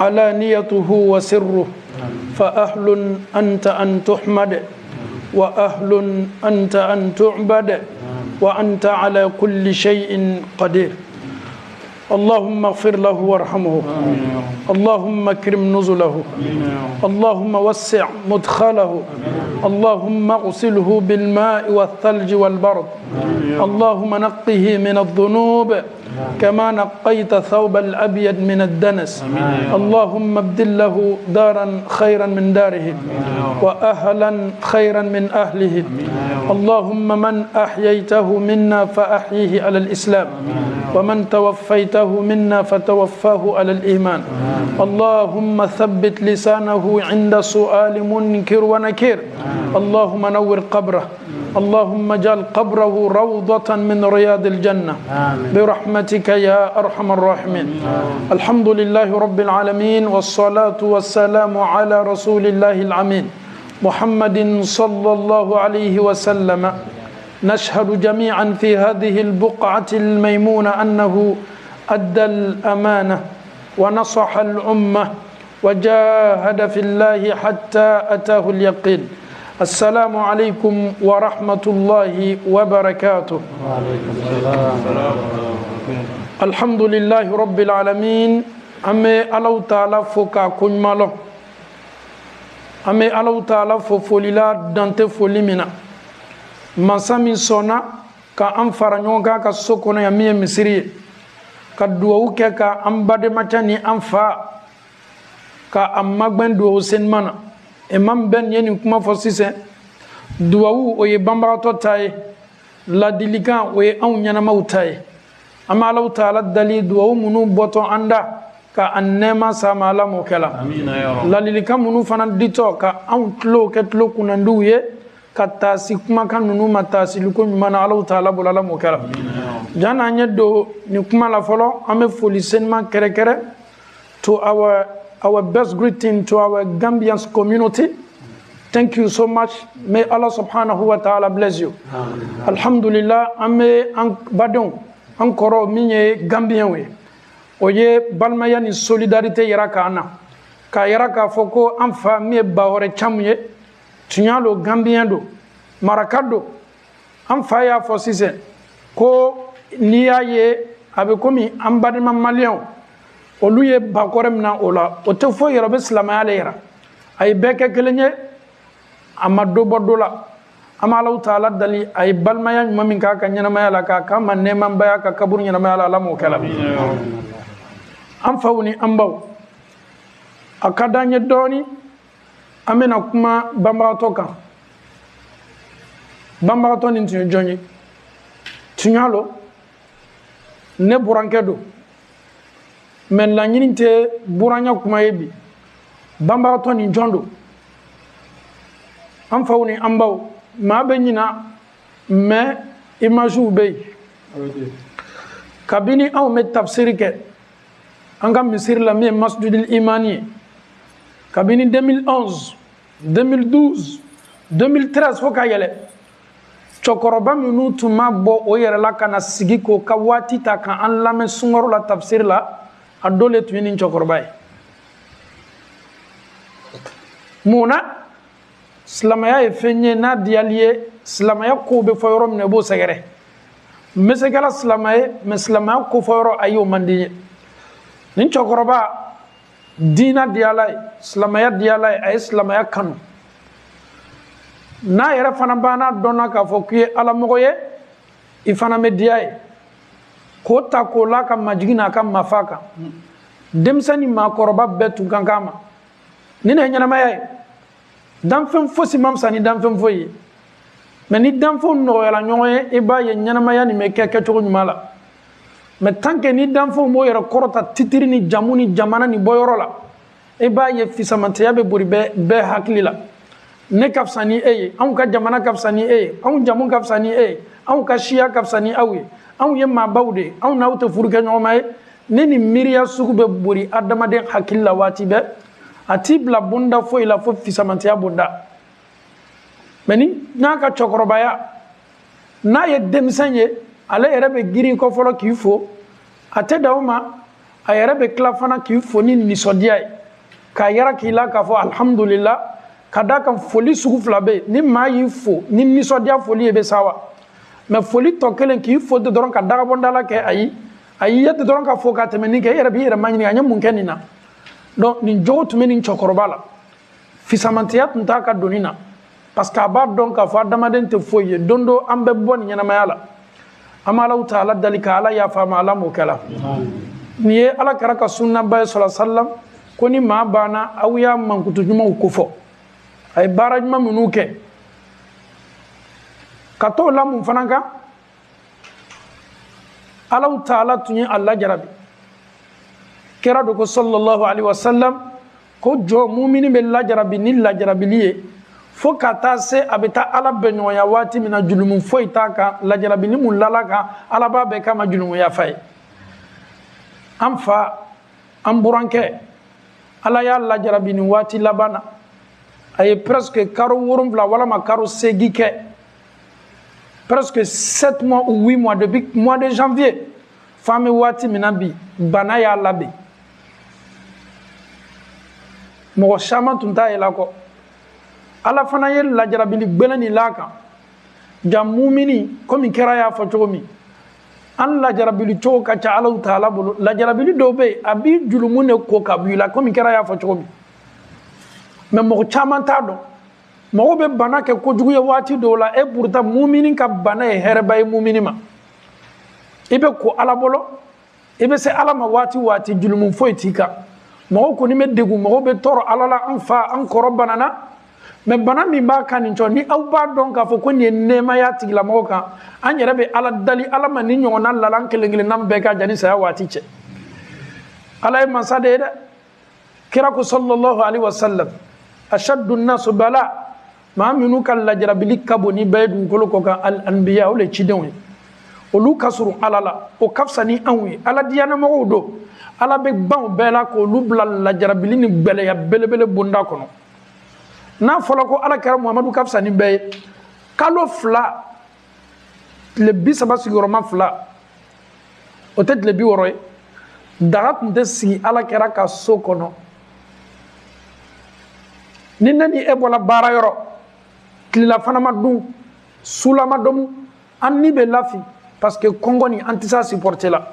علانيته وسره فأهل أنت أن تحمد وأهل أنت أن تعبد وأنت على كل شيء قدير اللهم اغفر له وارحمه اللهم اكرم نزله اللهم وسع مدخله اللهم اغسله بالماء والثلج والبرد اللهم نقه من الذنوب كما نقيت ثوب الأبيض من الدنس اللهم ابدل له دارا خيرا من داره وأهلا خيرا من أهله اللهم من أحييته منا فأحيه على الإسلام ومن توفيته منا فتوفاه على الإيمان اللهم ثبت لسانه عند سؤال منكر ونكير اللهم نور قبره اللهم اجعل قبره روضة من رياض الجنة برحمتك يا أرحم الراحمين الحمد لله رب العالمين والصلاة والسلام على رسول الله الأمين محمد صلى الله عليه وسلم نشهد جميعا في هذه البقعة الميمونة أنه أدى الأمانة ونصح الأمة وجاهد في الله حتى أتاه اليقين السلام عليكم ورحمة الله وبركاته الحمد لله رب العالمين أمي الله تعالى فوكا كن مالو أمي الله تعالى فوليلا دانت فوليمنا مسامي سونا كأنفر نيونغا كسوكونا يمي مصري كدووك كأنباد ماتاني أنفا كأمغبن دوو سنمانا imam ben yeni kuma fo sise duwawu o ye bambarato tay la dilikan o ye anw ɲanamaw tay ama alaw taala dali duwawu munu boto anda ka annema sama ala mo kala la dilikan munu fana dito ka anw tulo ke tulo kunandiw ye ka taasi kumakan nunu ma taasiliko ɲumana alaw taala bolo ala mo kala jana an ye do ni kuma la fɔlɔ an bɛ foli senima kɛrɛkɛrɛ to our best greeting to our Gambian community. Thank you so much. May Allah subhanahu wa ta'ala bless you. Alhamdulillah, ame an badon an koro minye Gambian we. Oye balmaya ni solidarité yara kana. Ka yara ka foko an fa mi bahore chamye. Tunyalo Gambian do. Marakado. An fa ya fo sise. Ko niya ye abe komi an badima malion. olu ye bakore mina o la o tɛ fo yɛrɛ bɛ silamɛya le yira a ye bɛɛ kɛ kelen ye a ma dɔ bɔ dɔ la an bɛ Alahu taala dali a ye balimaya ɲuman min k'a ka ɲɛnamaya la k'a k'a ma nɛɛmabaya ka kaburu ɲɛnamaya la Ala m'o kɛ la an faw ni an baw a ka d'an ye dɔɔni an bɛna kuma banbagatɔ kan banbagatɔ nin tun ye jɔn ye tiɲɛ lo ne burankɛ don mais laɲini tɛ buranya kuma ye bi banbagatɔ nin jɔn don an faw ni an baw maa bɛ ɲina mais images bɛ yen kabini anw bɛ tafsiri kɛ an ka misiri la min ye masjidil imani ye kabini 2011 2012 2013 fo ka yɛlɛ cɛkɔrɔba minnu tun ma bɔ o yɛrɛ la ka na sigi k'o ka waati ta ka an lamɛn sunkaro la tafsiri la a dɔ le tun ye nin cɛkɔrɔba ye mun na silamɛya ye fɛn ye n'a diyali ye silamɛya kow bɛ fɔ yɔrɔ min na i b'o sɛgɛrɛ n bɛ se kɛra silamɛ ye mais silamɛya ko fɔ yɔrɔ ayi o man di n ye nin cɛkɔrɔba diina diyala ye silamɛya diyala ye a ye silamɛya kanu n'a yɛrɛ fana banna dɔnna k'a fɔ k'i ye alamɔgɔ ye i fana bɛ diya ye k'o ta k'o la ka majigin n'a ka mafa kan denmisɛnnin maakɔrɔba bɛɛ tun kan k'a ma ni ne ye ɲɛnamaya ye danfɛn fosi ma fisa ni danfɛn foyi ye mais ni danfɛnw nɔgɔyala ɲɔgɔn ye i b'a ye ɲɛnamaya nin bɛ kɛ kɛcogo ɲuman la mais tant que ni danfɛnw b'o yɛrɛ kɔrɔta titiri ni jamu ni jamana ni bɔyɔrɔ la i b'a ye fisamantiya bɛ boli bɛɛ hakili la ne ka fisa ni e ye anw ka jamana ka fisa ni e ye anw jamu ka fisa ni e ye anw ka siya ka fisa ni aw ye anw ye maabaw de ye anw n'aw tɛ furu kɛ ɲɔgɔn ma ye ne ni miiriya sugu bɛ boli adamaden hakili la waati bɛɛ a t'i bila bonda foyi la fo fisamantiya bonda mais ni n'a ka cɛkɔrɔbaya n'a ye denmisɛn ye ale yɛrɛ bɛ girin kɔ fɔlɔ k'i fo a tɛ dan o ma a yɛrɛ bɛ tila fana k'i fo ni nisɔndiya ye k'a yɛrɛ k'i la k'a fɔ alhamdulillah ka da kan foli sugu fila bɛ yen ni maa y'i fo ni nisɔndiya foli ye bɛ sa wa mais foli tɔ kelen k'i fo ten dɔrɔn ka dagabɔndala kɛ ayi a y'i ye ten dɔrɔn ka fo ka tɛmɛ nin kɛ e yɛrɛ b'i yɛrɛ maɲini a ye mun kɛ nin na donc nin jogo tun bɛ nin cɛkɔrɔba la fisamantiya tun t'a ka doni na parce que a b'a dɔn k'a fɔ adamaden tɛ foyi ye don dɔ an bɛ bɔ nin ɲɛnamaya la an bɛ Alahu taala dali ka Ala yafa ma Ala m'o kɛ la nin ye Ala kɛra ka sunnaba ye sallallahu alaihi wasallam ko ni maa banna aw y'a mankutu ɲumanw kofɔ a ye baara ɲuman minnu kɛ ka t'o la mun fana kan Alahu taala tun ye a lajarabi kɛra do ko sallallahu alaihi wasallam ko jɔ mumini bɛ lajarabi ni lajarabili ye fo ka taa se a bɛ taa Ala bɛ ɲɔgɔnya waati min na julumu foyi t'a kan lajarabili mun lala kan Ala b'a bɛɛ kama julumu yafa ye an fa an burankɛ Ala y'a lajarabi nin waati laban na a ye presque karo 7 walama karo 8 kɛ presque 7 mois ou 8 mois depuis mois de janvier fo an bɛ waati min na bi bana y'a labɛn mɔgɔ caman tun t'a yɛlɛ a kɔ Ala fana ye lajarabili gbɛlɛn nin l'a kan ja mumini komi kɛra y'a fɔ cogo min an lajarabili cogo ka ca Alahu taala bolo lajarabili dɔw bɛ yen a b'i julumu de ko ka bɔ i la komi kɛra y'a fɔ cogo min mais mɔgɔ caman t'a dɔn mɔgɔ bɛ bana kɛ kojugu ye waati dɔw la et pourtant mumini ka bana ye hɛrɛba ye mumini ma i bɛ ko Ala bolo i bɛ se Ala ma waati waati julumu foyi t'i kan mɔgɔ kɔni bɛ degun mɔgɔ bɛ tɔɔrɔ Ala la an fa an kɔrɔ banana mais bana min b'a kan nin cɔ ni aw b'a dɔn k'a fɔ ko nin ye nɛɛmaya tigilamɔgɔ kan an yɛrɛ bɛ Ala dali Ala ma ni ɲɔgɔnna lalan kelen kelenna bɛɛ ka jani saya waati cɛ Ala ye mansa de ye dɛ kira ko sallallahu alaihi wasallam ashaddu nasu bala maa minnu ka lajarabili ka bon ni bɛɛ ye dugukolo kɔ kan al anbiya olu ye cidenw ye olu ka surun Ala la o ka fisa ni anw ye Ala diyanamɔgɔw don Ala bɛ ban bɛɛ la k'olu bila lajarabili ni gbɛlɛya belebele bonda kɔnɔ n'a fɔra ko Ala kɛra Muhamadu ka fisa ni bɛɛ ye kalo 2 tile 30 sigiyɔrɔma 2 o tɛ tile 60 ye daga tun tɛ sigi Ala kɛra ka so kɔnɔ ni ne ni e bɔra baara yɔrɔ tilela fana ma dun sula ma domu an ni bɛ lafi parce que kɔngɔ ni an tɛ se a supporter la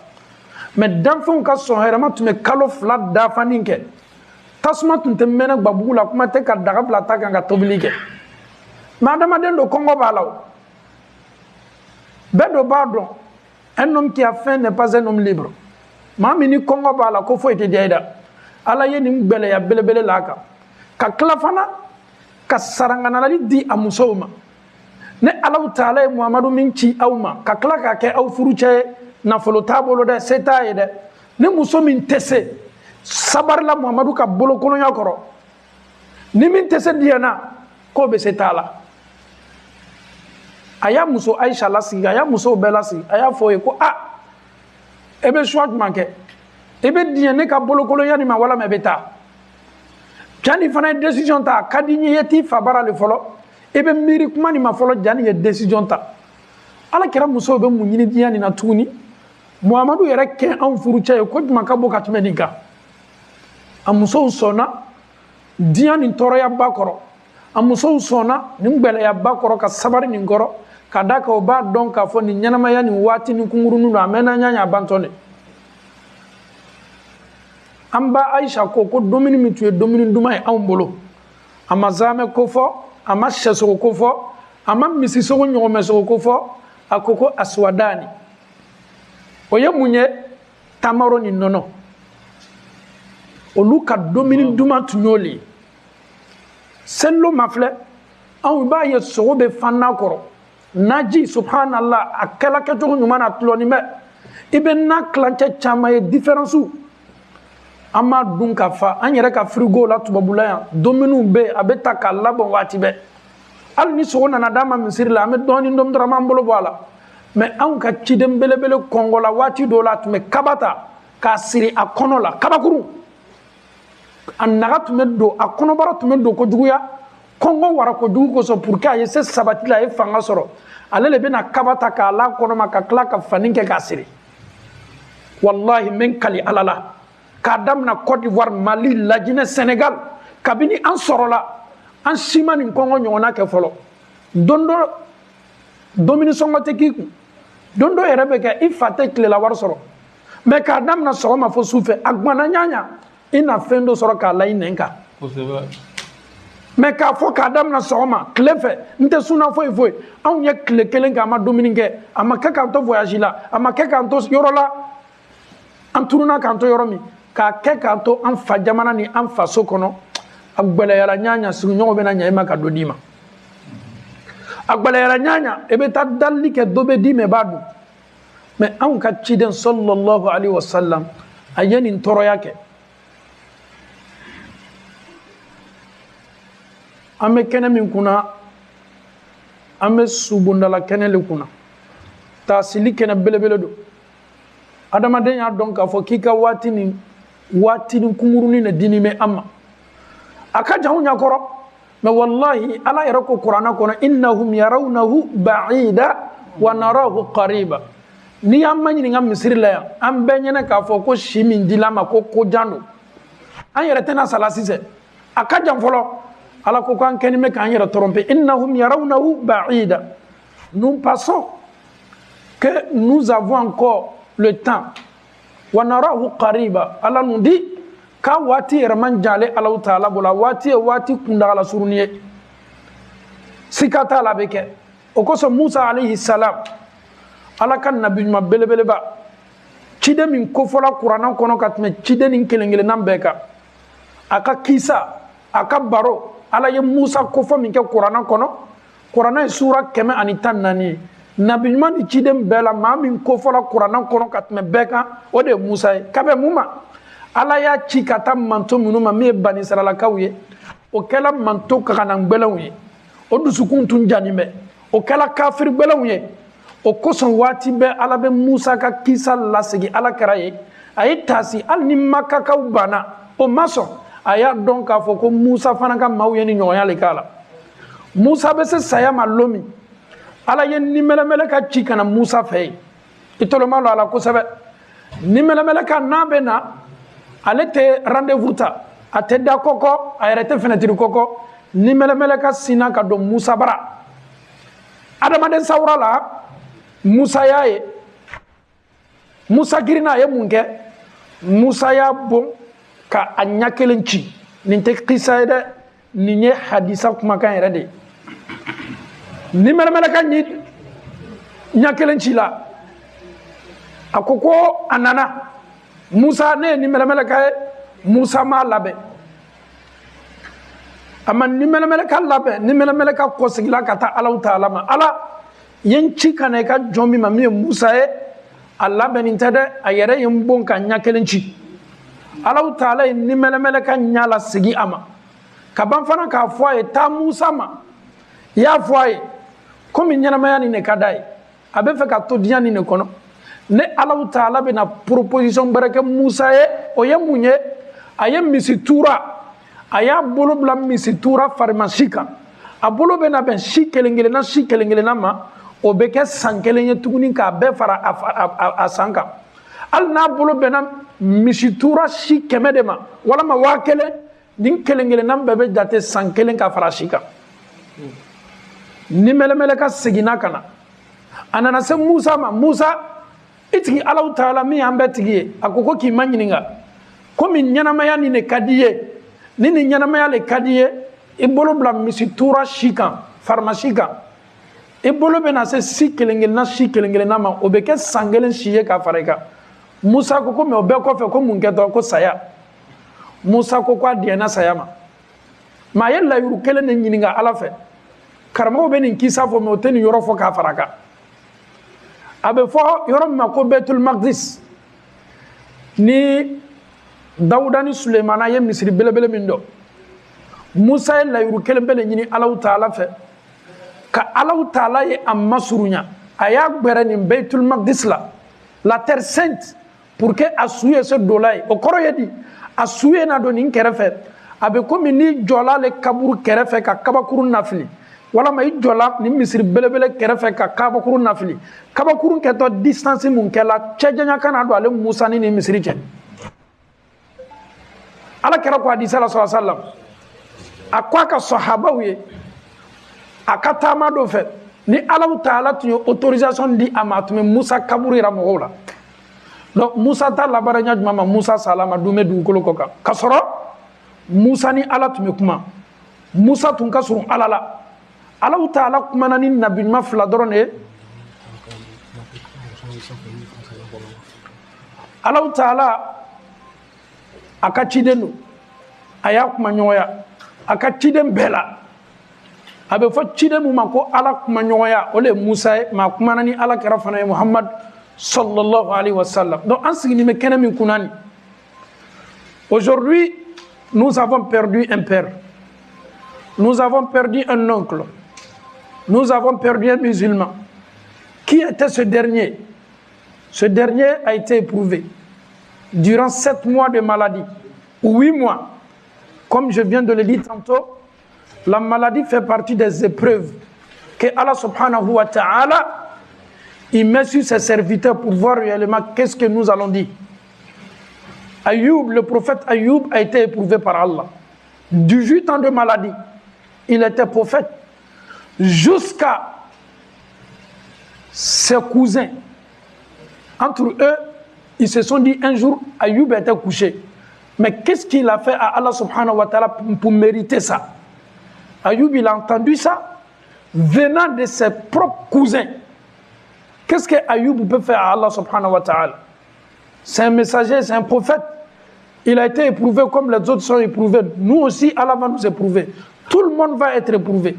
mais danfɛnw ka sɔn hɛrɛma tun bɛ kalo 2 dafanin kɛ tasuma tun tɛ mɛnɛ gbabugu la kuma tɛ ka daga bila ta kan ka tobili kɛ mais adamaden do kɔngɔ b'a la o bɛɛ dɔ b'a dɔn un homme qui a faim n'est pas un homme libre maa min ni kɔngɔ b'a la ko foyi tɛ diya i da Ala ye nin gbɛlɛya belebele la a kan ka tila fana ka saranganali di a musow ma ne Alahu taala ye Muhamadu min ci aw ma ka tila k'a kɛ aw furucɛ ye nafolo t'a bolo dɛ se t'a ye dɛ ni muso min tɛ se sabarila Muhamadu ka bolokolonya kɔrɔ ni min tɛ se diyana k'o bɛ se t'a la a y'a muso Ayisa lasigi a y'a musow bɛɛ lasigi a y'a fɔ o ye ko e bɛ choix jumɛn kɛ i bɛ diɲɛ ne ka bolokolonya nin ma walama i bɛ taa jani fana ye décision ta a ka di n ye i t'i fa baara le fɔlɔ i bɛ miiri kuma nin ma fɔlɔ jani ye décision ta Ala kɛra musow bɛ mun ɲini diɲɛ nin na tuguni Muhamadu yɛrɛ kɛ anw furucɛ ye ko jumɛn ka bɔ ka tɛmɛ nin kan a musow sɔnna diɲɛ nin tɔɔrɔyaba kɔrɔ a musow sɔnna nin gbɛlɛyaba kɔrɔ ka sabari nin kɔrɔ ka da kan o b'a dɔn k'a fɔ nin ɲɛnamaya nin waati ni kunkurunin don a mɛnna ɲa a bantɔ de an ba Ayisa ko dumuni min tun ye dumuni duman ye anw bolo a ma zaamɛ ko fɔ a ma sɛsogo ko fɔ a ma misisogo ɲɔgɔnmɛsogo ko fɔ a ko aswadani o ye mun ye tamaro ni nɔnɔ olu ka dumuni duman tun y'o le ye selilo ma filɛ anw b'a ye sogo bɛ fan n'a kɔrɔ naji subhanallah a kɛla kɛcogo ɲuman na tulɔnin bɛ i bɛ na kilancɛ caman ye différence an m'a dun ka fa an yɛrɛ ka frigo la tubabula yan dumuniw bɛ yen a bɛ ta k'a labɛn waati bɛɛ hali ni sogo nana d'a ma misiri la an bɛ dɔɔnin dɔɔnin dɔrɔn an b'an bolo bɔ a la mais anw ka ciden belebele kɔngɔ la waati dɔw la a tun bɛ kaba ta k'a siri a kɔnɔ la kabakurun a naga tun bɛ don a kɔnɔbara tun bɛ don kojuguya kɔngɔ wara kojugu kosɔn pour que a ye se sabati la a ye fanga sɔrɔ ale de bɛna kaba ta k'a la kɔnɔ ma ka tila ka fani kɛ k'a siri wallahi n bɛ n kali Ala la k'a damina Côte d'Ivoire, Mali, Laginɛ, Sénégal kabini an sɔrɔla an si ma nin kɔngɔ ɲɔgɔnna kɛ fɔlɔ don dɔ domini sɔngɔ tɛ k'i kun don dɔ yɛrɛ bɛ kɛ i fa tɛ tilela wari sɔrɔ mais k'a damina sɔgɔma fo sufɛ a gwana ɲaɲa i na fɛn dɔ sɔrɔ k'a la i nɛn kan mais k'a fɔ k'a damina sɔgɔma tile fɛ n tɛ suna foyi foyi anw ye tile kelen kɛ an ma dumuni kɛ a ma kɛ k'an to voyage la a ma kɛ k'an to yɔrɔ la an turuna k'an to yɔrɔ min k'a kɛ k'an to an fa jamana ni an faso kɔnɔ a gbɛlɛyara ɲaɲa sigiɲɔgɔn bɛna ɲa i ma ka dɔ d'i ma a gbɛlɛyara ɲaɲa i bɛ taa dalili kɛ dɔ bɛ d'i ma i b'a dun mais anw ka ciden sallallahu alaihi wasallam a ye nin tɔɔrɔya kɛ an bɛ kɛnɛ min kunna an bɛ subondala kɛnɛ le kunna taasili kɛnɛ belebele don adamaden y'a dɔn k'a fɔ k'i ka waati ni kunkurunin de dini bɛ an ma a ka jan anw ɲɛkɔrɔ mais wallahi ala yɛrɛ ko kuranna kɔnɔ innahum yarawnahu ba'ida wa narahu qariba ni y'an ma ɲininka misiri la yan an bɛɛ ɲɛnɛ k'a fɔ ko si min dila ma ko kojan don an yɛrɛ tɛna sala sisan a ka jan fɔlɔ ala ko k'an kɛni bɛ k'an yɛrɛ tromper innahum yarawnahu ba'ida nous pensons que nous avons encore le temps wa narahu qariba ala nous dit k'a waati yɛrɛ man jale Alahu Taala bolo waati ye waati kundagala surunni ye sika t'a la a bɛ kɛ o kosɔn Musa alayhi salam ala ka nabi ɲuman belebeleba ciden min kofɔla kuranna kɔnɔ ka tɛmɛ ciden nin kelen kelenna bɛɛ kan a ka kisa a ka baro ala ye Musa kofɔ min kɛ kuranna kɔnɔ kuranna ye sura 114 ye nabi ɲuman ni ciden bɛɛ la maa min kofɔla kuranna kɔnɔ ka tɛmɛ bɛɛ kan o de ye Musa ye ka bɛn mun ma ala y'a ci ka taa manto minnu ma min ye bani israilakaw ye o kɛla manto kakanan gbɛlɛnw ye o dusukun tun janin bɛ o kɛla kafiri gbɛlɛnw ye o kosɔn waati bɛɛ ala bɛ Musa ka kisa lasegi ala kɛra ye a ye taasi hali ni makakaw banna o ma sɔn a y'a dɔn k'a fɔ ko Musa fana ka maaw ye ni ɲɔgɔnya le k'a la Musa bɛ se saya ma don min ala ye nimɛlɛmɛlɛ ka ci kana Musa fɛ yen i tɔlɔma lɔ a la kosɛbɛ nimɛlɛmɛlɛ ka n'a bɛ na ale tɛ rendez-vous ta a tɛ da kɔkɔ a yɛrɛ tɛ fenêtre kɔkɔ nimɛlɛmɛlɛ ka sinna ka don Musa bara adamaden sawura la Musa y'a ye Musa girinna a ye mun kɛ Musa y'a bon ka a ɲɛ kelen ci nin tɛ kisa ye dɛ nin ye hadisa kumakan yɛrɛ de ye nimɛlɛmɛlɛ ka ɲɛ kelen ci la a ko ko a nana Musa ne ye nimɛlɛmɛlɛ ka ye Musa m'a labɛn a ma nimɛlɛmɛlɛ ka labɛn nimɛlɛmɛlɛ ka kɔsegila ka taa Alahu Taala ma ala ye n ci ka na i ka jɔn min ma min ye Musa ye a labɛnnen tɛ dɛ a yɛrɛ ye n bon ka ɲɛ kelen ci Alahu Taala ye nimɛlɛmɛlɛ ka ɲɛ lasegi a ma ka ban fana k'a fɔ a ye taa Musa ma i y'a fɔ a ye komi ɲɛnamaya nin de ka d'a ye a bɛ fɛ ka to diɲɛ nin de kɔnɔ ne Alahu Taala bɛna proposition wɛrɛ kɛ Musa ye o ye mun ye a ye misi tuura a y'a bolo bila misi tuura farimasi kan a bolo bɛna bɛn si kelen kelenna ma o bɛ kɛ san kelen ye tuguni k'a bɛɛ fara a san kan hali n'a bolo bɛnna misi tuura si 100 de ma walama 1000 nin kelen kelenna bɛɛ bɛ jate san kelen ka fara si kan nimɛlɛmɛlɛ ka seginna ka na a nana se Musa ma Musa i tigi Alahu Taala min y'an bɛɛ tigi ye a ko k'i ma ɲininka komi ɲɛnamaya nin de ka di ye ni nin ɲɛnamaya le ka di ye i bolo bila misi tuura si kan farimasi kan i bolo bɛna se si kelen kelenna ma o bɛ kɛ san kelen si ye ka fara i kan Musa ko mais o bɛɛ kɔfɛ ko mun kɛtɔ ko saya Musa ko a diɲɛna saya ma mais a ye layiru kelen de ɲininka ala fɛ karamɔgɔ bɛ nin kisa fɔ mais o tɛ nin yɔrɔ fɔ k'a fara a kan a bɛ fɔ yɔrɔ min ma ko Baitul Maqdis ni Dawuda ni Sulemana ye misiri belebele min dɔn Musa ye layiru kelen bɛ de ɲini Alahu Taala fɛ ka Alahu Taala ye a masurunya a y'a gbɛrɛ nin Baitul Maqdis la terre sainte pour que a su ye se dola ye o kɔrɔ ye di a su ye na don nin kɛrɛfɛ a bɛ komi n'i jɔla ale kaburu kɛrɛfɛ ka kabakuru nafili walama i jɔla nin misiri belebele kɛrɛfɛ ka kabakuru nafili kabakuru kɛtɔ distance mun kɛla cɛ janya kana don ale Musa ni nin misiri cɛ ala kira ko hadisa la sallallahu alaihi wasallam akwa ka sahaba wi akata ma do fe ni Allah Ta'ala tu autorisation di amatume Musa kaburi ramola donc Musa ta la baranya mama Musa salama dume du ko ko ka soro Musa ni ala tu me kuma Musa tun ka surun ala la Allah Ta'ala kuma nani nabi ma fla dorone Allah Ta'ala aka cidenu aya kuma nyoya aka ciden bela abe fo ciden mu mako ala kuma nyoya ole Musa ma kuma nani ala kara fana Muhammad sallallahu alaihi wasallam donc en signi me kena min kunani aujourd'hui nous avons perdu un père, nous avons perdu un oncle, nous avons perdu un musulman. Qui était ce dernier? Ce dernier a été éprouvé durant 7 mois de maladie, ou 8 mois. Comme je viens de le dire tantôt, la maladie fait partie des épreuves que Allah subhanahu wa ta'ala il met sur ses serviteurs pour voir réellement qu'est-ce que nous allons dire. Ayoub, le prophète Ayoub a été éprouvé par Allah. 18 ans de maladie, il était prophète. Jusqu'à ses cousins. Entre eux, ils se sont dit un jour, Ayoub était couché. Mais qu'est-ce qu'il a fait à Allah subhanahu wa ta'ala pour mériter ça? Ayoub, il a entendu ça venant de ses propres cousins. Qu'est-ce que Ayoub peut faire à Allah subhanahu wa ta'ala? C'est un messager, c'est un prophète. Il a été éprouvé comme les autres sont éprouvés. Nous aussi, Allah va nous éprouver. Tout le monde va être éprouvé.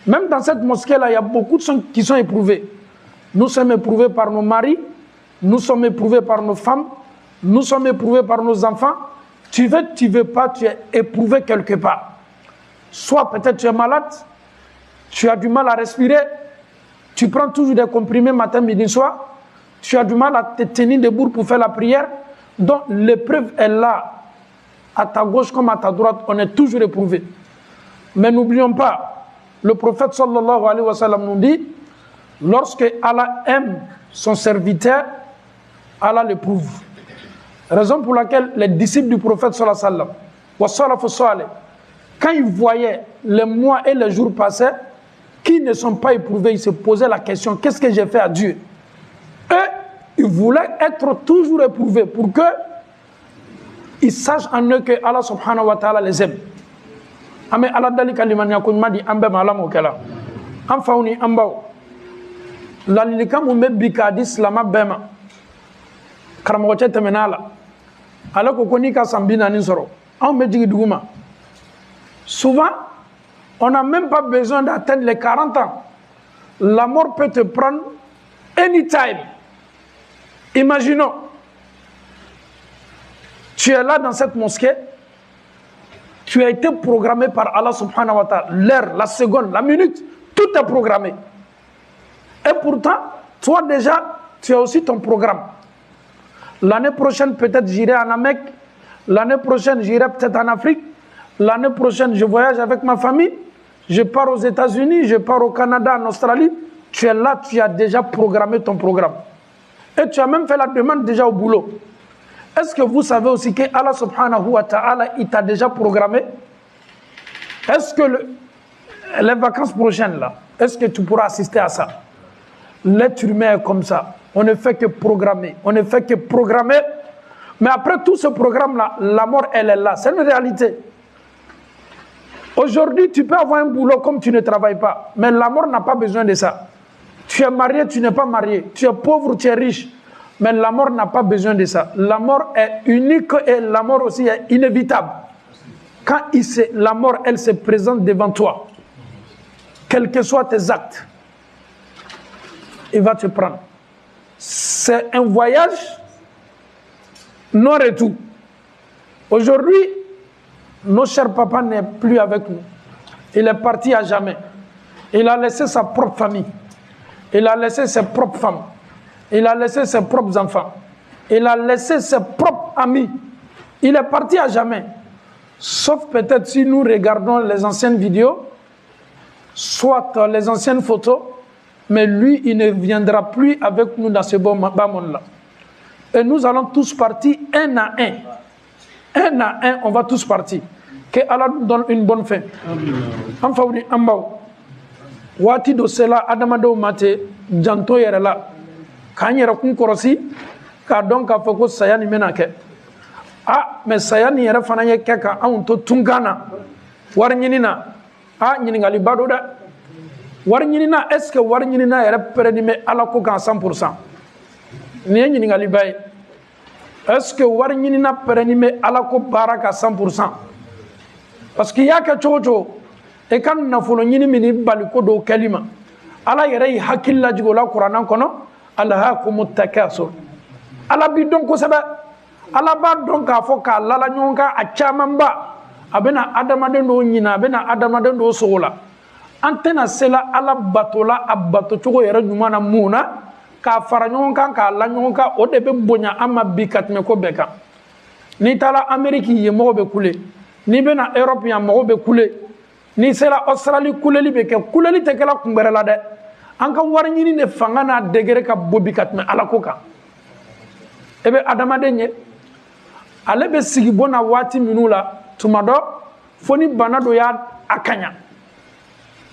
Même dans cette mosquée-là, il y a beaucoup de gens qui sont éprouvés. Nous sommes éprouvés par nos maris, nous sommes éprouvés par nos femmes, nous sommes éprouvés par nos enfants. Tu veux pas, tu es éprouvé quelque part. Soit peut-être tu es malade, tu as du mal à respirer, tu prends toujours des comprimés matin, midi, soir, tu as du mal à te tenir debout pour faire la prière. Donc l'épreuve est là, à ta gauche comme à ta droite, on est toujours éprouvé. Mais n'oublions pas, le prophète sallallahu alayhi wa sallam nous dit, lorsque Allah aime son serviteur, Allah l'éprouve. Raison pour laquelle les disciples du prophète sallallahu alayhi wa sallam, quand ils voyaient les mois et les jours passer, qui ne sont pas éprouvés, ils se posaient la question, qu'est-ce que j'ai fait à Dieu? Eux, ils voulaient être toujours éprouvés pour que ils sachent en eux que Allah subhanahu wa ta'ala les aime. Ame Allah dali kalimanya ko madi ambe malamo kala. Am fawni ambaw. La likam mebbi ka dislama bema. Karamo che temenala. Ala ko koni ka sambina ni soro. Am be jigi duguma. Souvent, on n'a même pas besoin d'atteindre les 40 ans. La mort peut te prendre anytime. Imaginons, tu es là dans cette mosquée, tu as été programmé par Allah subhanahu wa ta'ala. L'heure, la seconde, la minute, tout est programmé. Et pourtant, toi déjà, tu as aussi ton programme. L'année prochaine, peut-être j'irai en Amérique. L'année prochaine, j'irai peut-être en Afrique. L'année prochaine, je voyage avec ma famille. Je pars aux États-Unis, je pars au Canada, en Australie. Tu es là, tu as déjà programmé ton programme. Et tu as même fait la demande déjà au boulot. Est-ce que vous savez aussi que Allah subhanahu wa ta'ala, il t'a déjà programmé? Est-ce que les vacances prochaines là, est-ce que tu pourras assister à ça? L'être humain est comme ça. On ne fait que programmer. On ne fait que programmer. Mais après tout ce programme-là, la mort, elle est là. C'est une réalité. Aujourd'hui, tu peux avoir un boulot comme tu ne travailles pas. Mais la mort n'a pas besoin de ça. Tu es marié, tu n'es pas marié. Tu es pauvre, tu es riche. Mais la mort n'a pas besoin de ça. La mort est unique et la mort aussi est inévitable. Quand la mort, elle se présente devant toi, quels que soient tes actes, il va te prendre. C'est un voyage non retour. Aujourd'hui, notre cher papa n'est plus avec nous. Il est parti à jamais. Il a laissé sa propre famille. Il a laissé ses propres femmes. Il a laissé ses propres enfants. Il a laissé ses propres amis. Il est parti à jamais. Sauf peut-être si nous regardons les anciennes vidéos, soit les anciennes photos, mais lui, il ne viendra plus avec nous dans ce bas monde-là. Et nous allons tous partir un à un. Un à un, on va tous partir. Que Allah nous donne une bonne fin. Enfin, on dit, Wati do sela adamado mate janto yere la kan yere kun korosi ka don ka foko sayani menake mais sayani yere fana ye keka an to tungana war nyinina nyini ngali bado da war nyinina est ce que war nyinina yere pereni me ala ko kan 100% ni nyini ngali bay est ce que war nyinina pereni me ala ko baraka 100% parce que ya ka chocho e kan nafolo ñini mini baliko do kalima ala yere hakilla jigo la qur'anan kono alhaakumut takasur ala bi don ko saba ala ba don ka fo ka lala ñonka a chamamba abena adama den do ñina abena adama den do sola antena sela ala batola abato chogo yere ñumana muna ka fara ñonka ka la ñonka o de be bonya amma bi katme ko beka ni tala ameriki ye mo be kule ni bena europe ya mo be kule ni sera Australie kuleli be ke kuleli te kala kumbere la de an ka war ñini ne fanga na degere ka bobi katme ala ko kan ebe adama de nye ale be sigi bona wati minula tumado foni banado ya akanya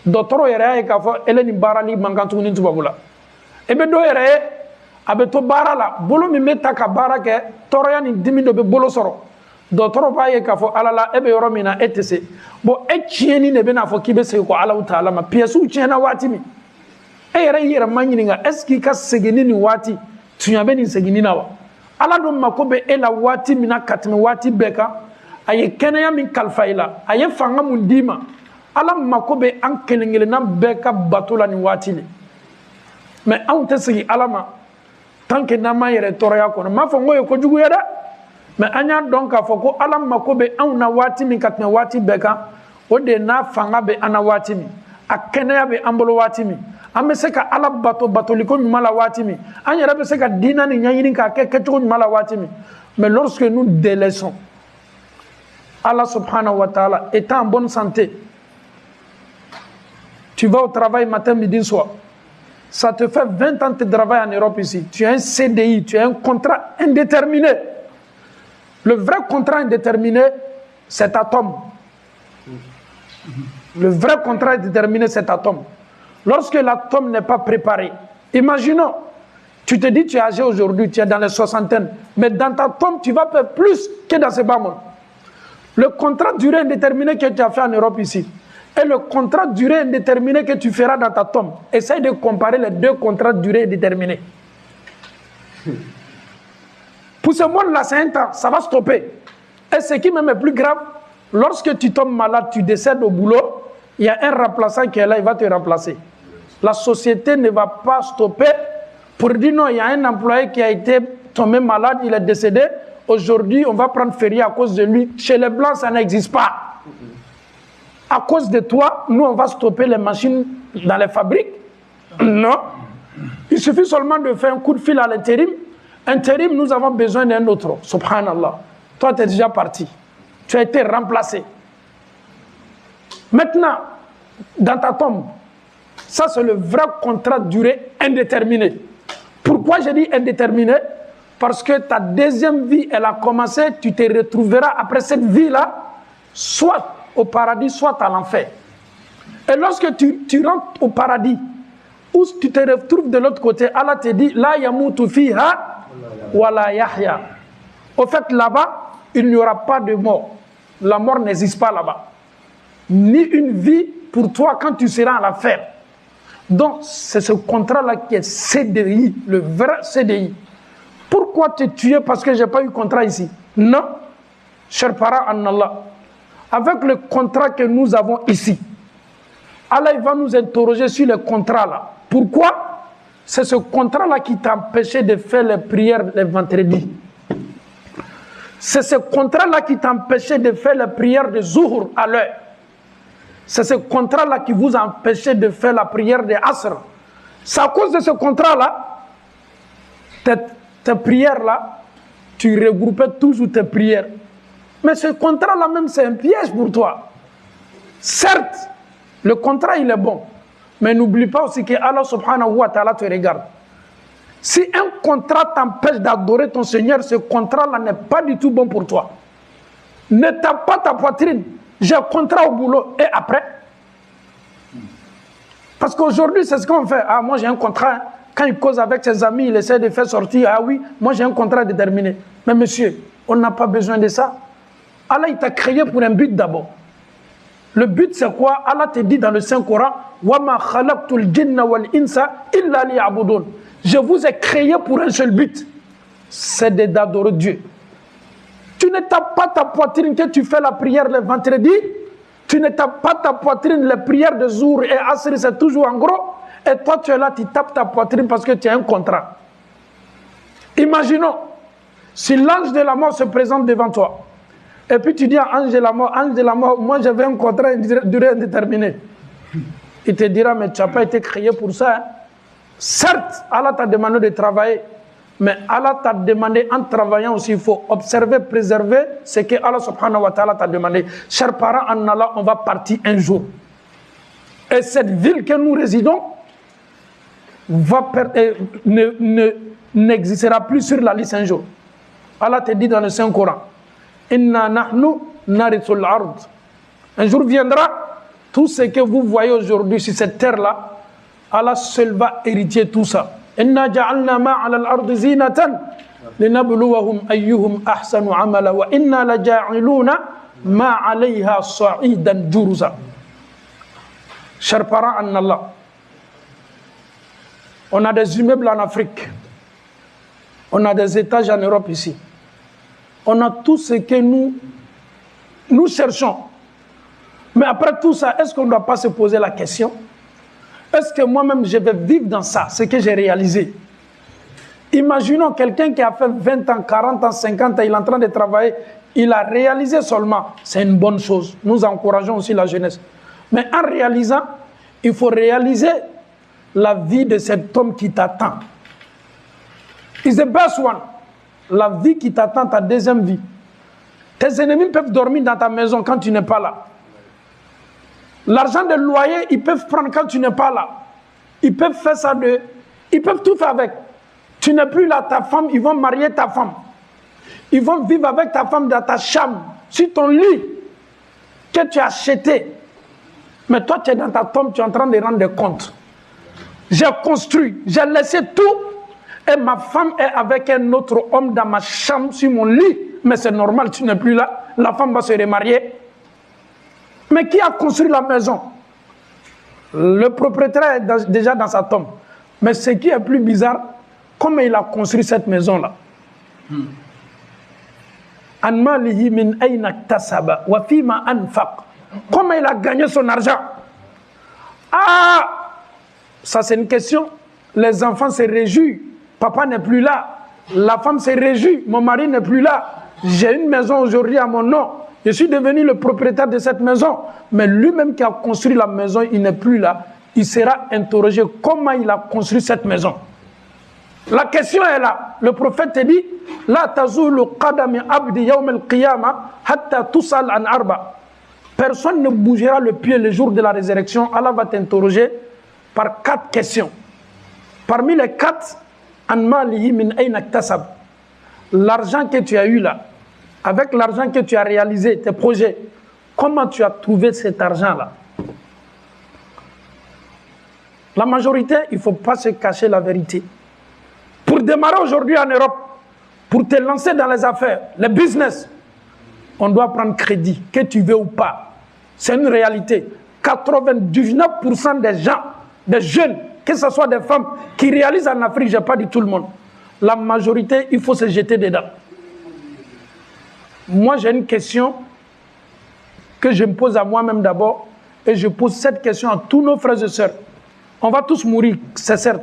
dotoro yere ay ka fo eleni barali mangantu ni tubabula ebe do yere abe to barala bolo mi meta ka barake toro ya ni dimi do be bolo soro dotoro ba ye ka fo alala ebe yoro mina etese bo e chieni ne be na fo kibe se ko ala taala ma piesu chiena wati mi e yere manyini nga eski ka segini ni wati tunya be ni segini na wa ala do makobe e la wati mina katme wati beka aye kenaya min kalfaila aye fanga mun dima ala makobe an kelengele na beka batula ni wati ni mais an tesigi alama tanke na ma yere toroya kono ma fo ngoy ko jugu yada mais anya donc a foko alam makobe an na wati min katme wati beka o de na fanga be ana wati mi akene be ambolo wati mi ambe se ka ala bato liko mala wati mi anya be se ka dina ni nyanyini ka ke to mala wati mi mais lorsque nous délaissons Allah subhanahu wa ta'ala étant en bonne santé, tu vas au travail matin midi soir, ça te fait 20 ans de travail en Europe ici, tu as un CDI, tu as un contrat indéterminé. Le vrai contrat indéterminé, c'est atome. Le vrai contrat indéterminé, c'est atome. Lorsque l'atome n'est pas préparé, imaginons, tu te dis tu es âgé aujourd'hui, tu es dans les soixantaines, mais dans ta tombe, tu vas faire plus que dans ce bas monde. Le contrat durée indéterminée que tu as fait en Europe ici, et le contrat durée indéterminée que tu feras dans ta tombe, essaye de comparer les deux contrats durée indéterminée. Pour ce monde-là, c'est un temps, ça va stopper. Et ce qui même est plus grave, lorsque tu tombes malade, tu décèdes au boulot, il y a un remplaçant qui est là, il va te remplacer. La société ne va pas stopper pour dire non, il y a un employé qui a été tombé malade, il est décédé, aujourd'hui on va prendre férié à cause de lui. Chez les Blancs, ça n'existe pas. À cause de toi, nous on va stopper les machines dans les fabriques. Non. Il suffit seulement de faire un coup de fil à l'intérim. Intérim, nous avons besoin d'un autre. Subhanallah. Toi, tu es déjà parti. Tu as été remplacé. Maintenant, dans ta tombe, ça c'est le vrai contrat de durée indéterminée. Pourquoi j'ai dit indéterminé? Parce que ta deuxième vie, elle a commencé, tu te retrouveras après cette vie-là, soit au paradis, soit à l'enfer. Et lorsque tu rentres au paradis, ou tu te retrouves de l'autre côté, Allah te dit, la yamutu fiha wa la yahya. Au fait, là-bas, il n'y aura pas de mort. La mort n'existe pas là-bas. Ni une vie pour toi quand tu seras à l'enfer. Donc, c'est ce contrat-là qui est CDI, le vrai CDI. Pourquoi te tuer parce que je n'ai pas eu contrat ici? Non, chers parents en Allah. Avec le contrat que nous avons ici, Allah il va nous interroger sur le contrat là. Pourquoi? C'est ce contrat-là qui t'a empêché de faire les prières les vendredis. C'est ce contrat-là qui t'a empêché de faire les prières de Zuhur à l'heure. C'est ce contrat-là qui vous a empêché de faire la prière de Asr. C'est à cause de ce contrat-là, tes prières-là, tu regroupais toujours tes prières. Mais ce contrat-là même, c'est un piège pour toi. Certes, le contrat, il est bon. Mais n'oublie pas aussi que Allah subhanahu wa ta'ala te regarde. Si un contrat t'empêche d'adorer ton Seigneur, ce contrat-là n'est pas du tout bon pour toi. Ne tape pas ta poitrine. J'ai un contrat au boulot. Et après? Parce qu'aujourd'hui, c'est ce qu'on fait. Ah, moi j'ai un contrat. Hein. Quand il cause avec ses amis, il essaie de faire sortir. Ah oui, moi j'ai un contrat déterminé. Mais monsieur, on n'a pas besoin de ça. Allah, il t'a créé pour un but d'abord. Le but, c'est quoi? Allah te dit dans le Saint-Coran, وَمَا خَلَقْتُ الْجِنَّ وَالْإِنسَ إِلَّا لِيَعْبُدُونَ. Je vous ai créé pour un seul but. C'est d'adorer Dieu. Tu ne tapes pas ta poitrine que tu fais la prière le vendredi. Tu ne tapes pas ta poitrine, les prières de jour et Asr, c'est toujours en gros. Et toi, tu es là, tu tapes ta poitrine parce que tu as un contrat. Imaginons, si l'ange de la mort se présente devant toi, et puis tu dis à ange de la mort, moi j'avais un contrat durée indéterminée. Il te dira, mais tu n'as pas été créé pour ça. Hein. Certes, Allah t'a demandé de travailler, mais Allah t'a demandé en travaillant aussi, il faut observer, préserver ce que Allah subhanahu wa ta'ala t'a demandé. Chers parents, en Allah, on va partir un jour. Et cette ville que nous résidons n'existera plus sur la liste un jour. Allah te dit dans le Saint-Coran, Inna nahnu narithul ard. Un jour viendra, tout ce que vous voyez aujourd'hui sur cette terre-là, Allah seul va hériter tout ça. Inna ja'alna ma'ala al-ard zinatan linabluwahum ayyuhum ahsanu amala wa inna la ja'iluna ma 'alayha sa'idan juruza. Chers parents en Allah, on a des immeubles en Afrique, on a des étages en Europe ici. On a tout ce que nous cherchons. Mais après tout ça, est-ce qu'on ne doit pas se poser la question? Est-ce que moi-même je vais vivre dans ça, ce que j'ai réalisé? Imaginons quelqu'un qui a fait 20 ans, 40 ans, 50 ans, il est en train de travailler, il a réalisé seulement. C'est une bonne chose. Nous encourageons aussi la jeunesse. Mais en réalisant, il faut réaliser la vie de cet homme qui t'attend. It's the best one. La vie qui t'attend, ta deuxième vie. Tes ennemis peuvent dormir dans ta maison quand tu n'es pas là. L'argent de loyer, ils peuvent prendre quand tu n'es pas là. Ils peuvent faire ça ils peuvent tout faire avec. Tu n'es plus là, ta femme, ils vont marier ta femme. Ils vont vivre avec ta femme dans ta chambre, sur ton lit, que tu as acheté. Mais toi, tu es dans ta tombe, tu es en train de rendre des comptes. J'ai construit, j'ai laissé tout. Et ma femme est avec un autre homme dans ma chambre, sur mon lit. Mais c'est normal, tu n'es plus là. La femme va se remarier. Mais qui a construit la maison? Le propriétaire est déjà dans sa tombe. Mais ce qui est plus bizarre, comment il a construit cette maison-là? Comment il a gagné son argent? Ah! Ça, c'est une question. Les enfants se réjouissent. Papa n'est plus là. La femme se réjouit. Mon mari n'est plus là. J'ai une maison aujourd'hui à mon nom. Je suis devenu le propriétaire de cette maison. Mais lui-même qui a construit la maison, il n'est plus là. Il sera interrogé comment il a construit cette maison. La question est là. Le prophète te dit, La tazulu qadami abdi yawm al-qiyamah hatta tusal an arba. Personne ne bougera le pied le jour de la résurrection. Allah va t'interroger par 4 questions. Parmi les 4, l'argent que tu as eu là, avec l'argent que tu as réalisé, tes projets, comment tu as trouvé cet argent-là? La majorité, il ne faut pas se cacher la vérité. Pour démarrer aujourd'hui en Europe, pour te lancer dans les affaires, les business, on doit prendre crédit, que tu veux ou pas. C'est une réalité. 99% des gens, des jeunes, que ce soit des femmes qui réalisent en Afrique, je n'ai pas dit tout le monde. La majorité, il faut se jeter dedans. Moi, j'ai une question que je me pose à moi-même d'abord, et je pose cette question à tous nos frères et sœurs. On va tous mourir, c'est certes.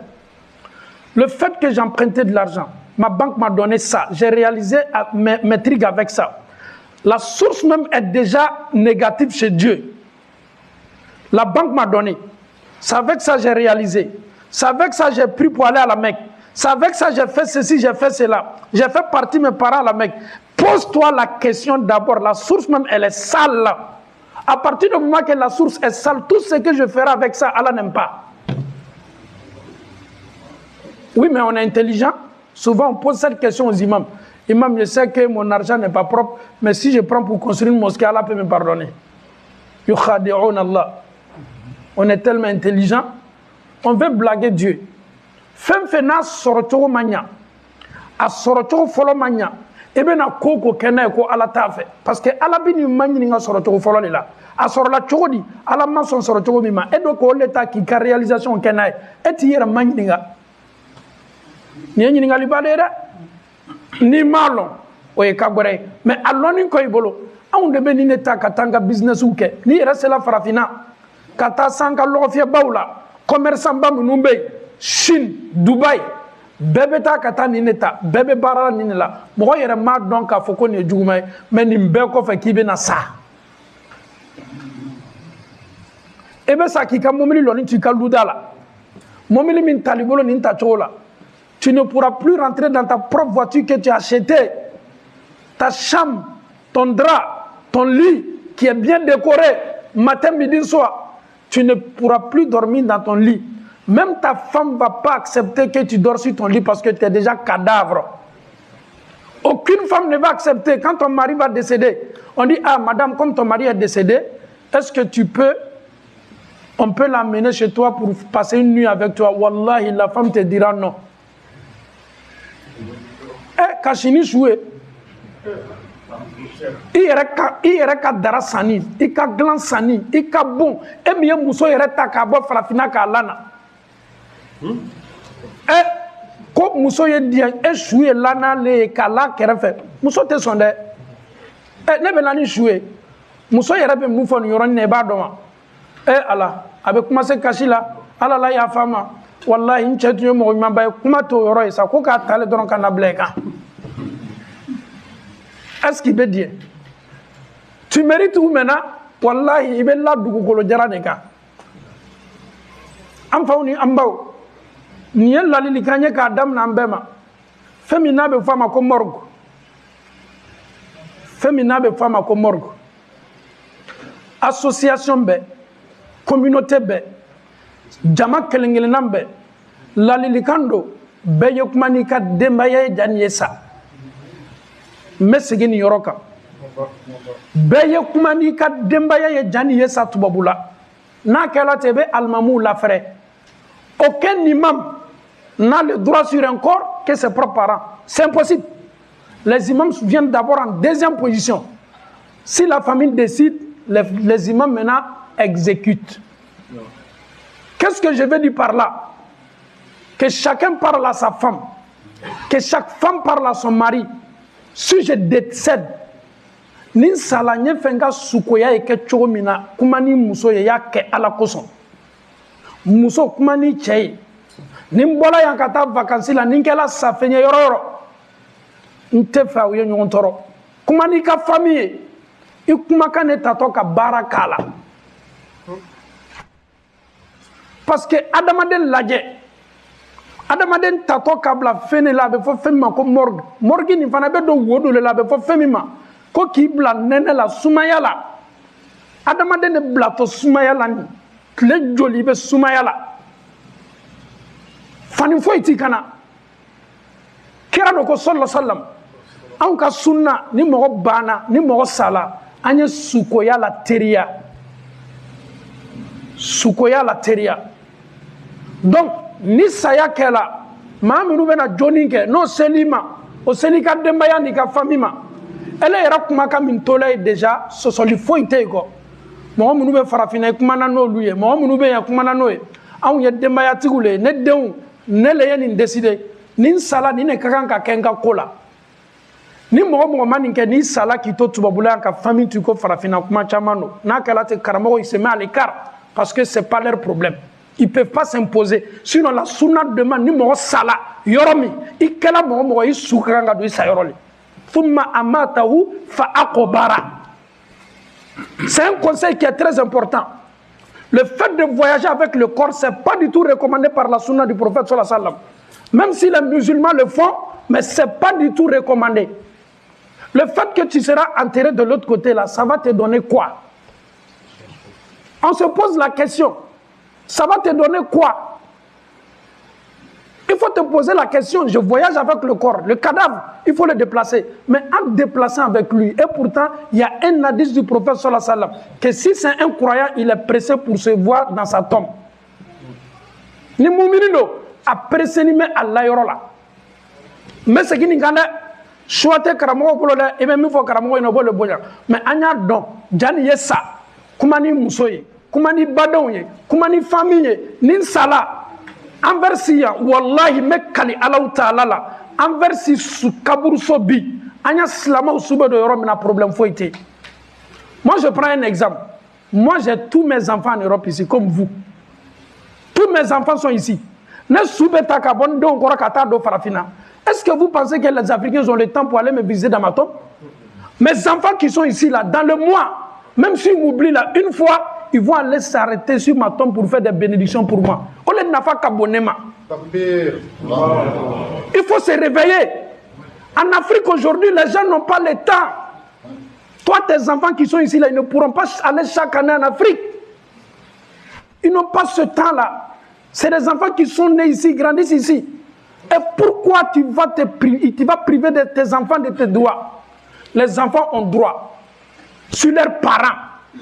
Le fait que j'ai emprunté de l'argent, ma banque m'a donné ça, j'ai réalisé mes trucs avec ça. La source même est déjà négative chez Dieu. La banque m'a donné. C'est avec ça que j'ai réalisé. C'est avec ça que j'ai pris pour aller à la Mecque. C'est avec ça que j'ai fait ceci, j'ai fait cela. J'ai fait partie de mes parents à la Mecque. Pose-toi la question d'abord. La source même, elle est sale. À partir du moment que la source est sale, tout ce que je ferai avec ça, Allah n'aime pas. Oui, mais on est intelligent. Souvent, on pose cette question aux imams. Imam, je sais que mon argent n'est pas propre, mais si je prends pour construire une mosquée, Allah peut me pardonner. Yukhadi'un Allah. On est tellement intelligent, on veut blaguer Dieu. Fem fena sorotogo manya, a sorotogo folo manya, ebe na koko kena ko ala tafe, parce que ala bini manyi nga sorotogo folo lela. A sorola chogo di, ala man son sorotogo mima, edo ko leta ki ka réalisation kena eti yera manyi nga. Ni enyi nga libadera, ni malon, oye kagore, mais aloni ko ibolo, on debe ni neta katanga business uke, ni yera sela farafina, kata sanka lofia baula, commerçant ba munumbe, Chine, Dubaï, bébé ta kata ni neta, bébé barara ni la, moi yere ma donc a foko ni djoumay, mais ni mbeko fe kibe na sa. Ebe sa ki ka momili loni tu ka ludala. Momili min talibolo ni ta chola. Tu ne pourras plus rentrer dans ta propre voiture que tu as acheté. Ta chambre, ton drap, ton lit qui est bien décoré, matin, midi, soir. Tu ne pourras plus dormir dans ton lit. Même ta femme ne va pas accepter que tu dors sur ton lit parce que tu es déjà cadavre. Aucune femme ne va accepter. Quand ton mari va décéder, on dit, ah madame, comme ton mari est décédé, est-ce que on peut l'amener chez toi pour passer une nuit avec toi? Wallahi, la femme te dira non. Eh, kachini choué. I yɛrɛ ka dara sanni, i ka glan sanni, i ka bon, e min ye muso yɛrɛ ta k'a bɔ farafina k'a lana. Ko muso ye diɲɛ, e su ye lanalen ye k'a la kɛrɛfɛ, muso tɛ sɔn dɛ. Ne bɛ na ni su ye, muso yɛrɛ bɛ mun fɔ nin yɔrɔnin na i b'a dɔn wa? Ala, a bɛ commencer kasi la, Ala la yafa ma, wallahi n cɛ tun ye mɔgɔ ɲumanba ye, kuma t'o yɔrɔ ye sa, ko k'a tale dɔrɔn ka na bila i kan. Est-ce qu'il veut dire? Tu mérites où maintenant? Wallahi, il veut là du kolo jara neka. Amfaw ni ambaw. Ni en lali likanye ka dam na mbema. Femina be fama ko morgue. Femina be fama ko morgue. Association be, communauté be, jama kelengelenam be, lali likando be yokmani ka dembaye janyesa. Mesegini yoroka beye kumani ka dembaya ye jani ye sa tubabula na kala tebe almamou la frère. Aucun imam n'a le droit sur un corps que ses propres parents. C'est impossible. Les imams viennent d'abord en deuxième position. Si la famille décide, les imams maintenant exécutent. Qu'est-ce que je veux dire par là? Que chacun parle à sa femme, que chaque femme parle à son mari. Si je décède, ni salanye fenga sukoya eke chomina kumani muso ya ke ala koson. Muso kumani chei. Ni mbola yankata vacances la ninkela sa fenye yoro. Nte fa uye nyontoro. Kumani ka famille. I kumaka ne tato ka barakala. Parce que Adamaden laje. Adamaden tato kabla fene la be fo femma ko morgue morgue ni fana be do wodo le la be fo femima ko ki bla nene la sumaya la Adamaden ne bla to sumaya la ni kle joli be sumaya la fani fo iti kana kira do ko sallallahu alaihi wasallam an ka sunna ni mo bana ni mo sala anye sukoya la teria donc ni saya kela ma minu bena joni ke no selima o selika dembaya ni ka famima ele era kuma ka min tolay déjà so soli foite ko mo minu be farafina kuma na no luye mo minu be ya kuma na no e an ye dembaya tigule ne deun ne le yani décider ni sala ni ne kakan ka kenga kola ni mo mani ke ni sala ki to tubabula ka famille tu ko farafina kuma chamano na kala te karamo il se met à l'écart parce que c'est pas leur problème. Ils ne peuvent pas s'imposer. Sinon, la sunna demande ni mo sala yoromi. Ikela mo yi sukanga do isa yoroli. Thumma amatahu fa aqbara. C'est un conseil qui est très important. Le fait de voyager avec le corps, c'est pas du tout recommandé par la sunna du prophète sallallahu alayhi wa sallam. Même si les musulmans le font, mais c'est pas du tout recommandé. Le fait que tu seras enterré de l'autre côté là, ça va te donner quoi? On se pose la question. Ça va te donner quoi? Il faut te poser la question, je voyage avec le corps, le cadavre, il faut le déplacer. Mais en déplaçant avec lui, et pourtant, il y a un hadith du prophète sallallahu alayhi wa sallam, que si c'est un croyant, il est pressé pour se voir dans sa tombe. Ni mouminido, a pressé ni me Allah yorola. Mais ce qui n'est pas choité karamogo pour le, et même il faut karamogo ino le boya. Mais anya don, jani yesa, kumani musoye, kumani badonye, kumani famille, nin sala. Anversia wallahi mekali Allah ta'ala la anversi su kaburu sobi anya slama sube de Europe na problème foité. Moi je prends un exemple. Moi j'ai tous mes enfants en Europe ici comme vous. Tous mes enfants sont ici. Ne sube takabon do encore kata do farafina. Est-ce que vous pensez que les Africains ont le temps pour aller me visiter dans ma tombe? Mes enfants qui sont ici là dans le mois, même s'ils m'oublient là une fois, ils vont aller s'arrêter sur ma tombe pour faire des bénédictions pour moi. Il faut se réveiller. En Afrique aujourd'hui, les gens n'ont pas le temps. Toi, tes enfants qui sont ici, là, ils ne pourront pas aller chaque année en Afrique. Ils n'ont pas ce temps-là. C'est des enfants qui sont nés ici, grandissent ici. Et pourquoi tu vas priver de tes enfants de tes droits? Les enfants ont droit sur leurs parents.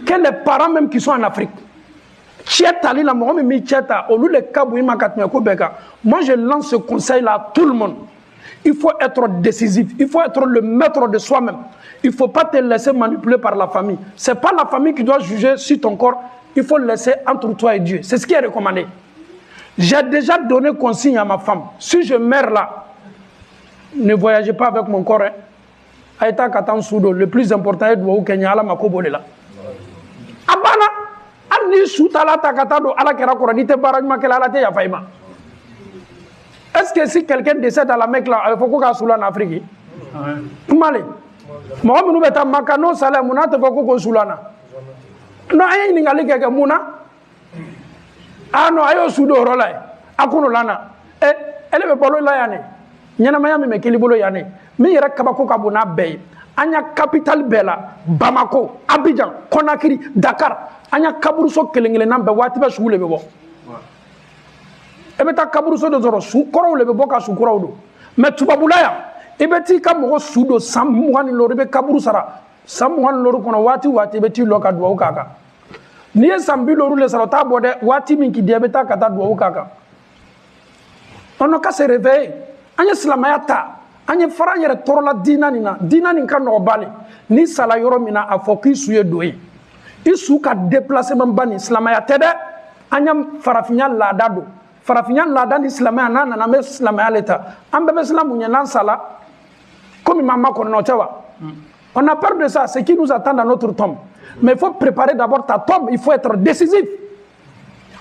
Que les parents même qui sont en Afrique. Moi je lance ce conseil là à tout le monde. Il faut être décisif, il faut être le maître de soi-même. Il ne faut pas te laisser manipuler par la famille. Ce n'est pas la famille qui doit juger sur ton corps, il faut le laisser entre toi et Dieu. C'est ce qui est recommandé. J'ai déjà donné consigne à ma femme. Si je meurs là, ne voyagez pas avec mon corps. Le plus important est de Kenya la makobole là. Abana, ani soutala takata do ala kera korani te barajma kela ala te ya faima. Est-ce que si quelqu'un décède à la Mecque là, il faut qu'on gagne en Afrique? Malé. Moi, nous mettons makano salé mouna te faut qu'on soulana. Non, aïe ni ngali keke mouna. Ah non, aïe soudo rolay. Akuno lana. Elle veut pas le yane. Nyana maya me keli bolo yane. Mais il y a kabako kabuna bay. Anya capital bela Bamako, Abidjan, Conakry, Dakar. Anya kaburuso kelengele nambe wati ba shule bebo. Ebeta kaburuso de zoro su koro le bebo ka su koro do. Mais tubabulaya ebeti ka mo sudo sam muhan lori be kaburusara. Sam muhan lori kono wati beti loka duwa kaka. Niye sambi loru le sarota bode wati min ki diabeta kata duwa kaka. On ka se réveiller. Anya slamayata. Anye fara yere torola dina nin ka no bali ni sala yoro mina afoki suye doyi isu ka déplacement bani islamaya tede anya farafinya lada do farafinya lada ni islamaya na me islamaya leta ambe islamu nyana sala comme maman kono tewa. On a peur de ça, ce qui nous attend dans notre tombe. Mais il faut préparer d'abord ta tombe, il faut être décisif.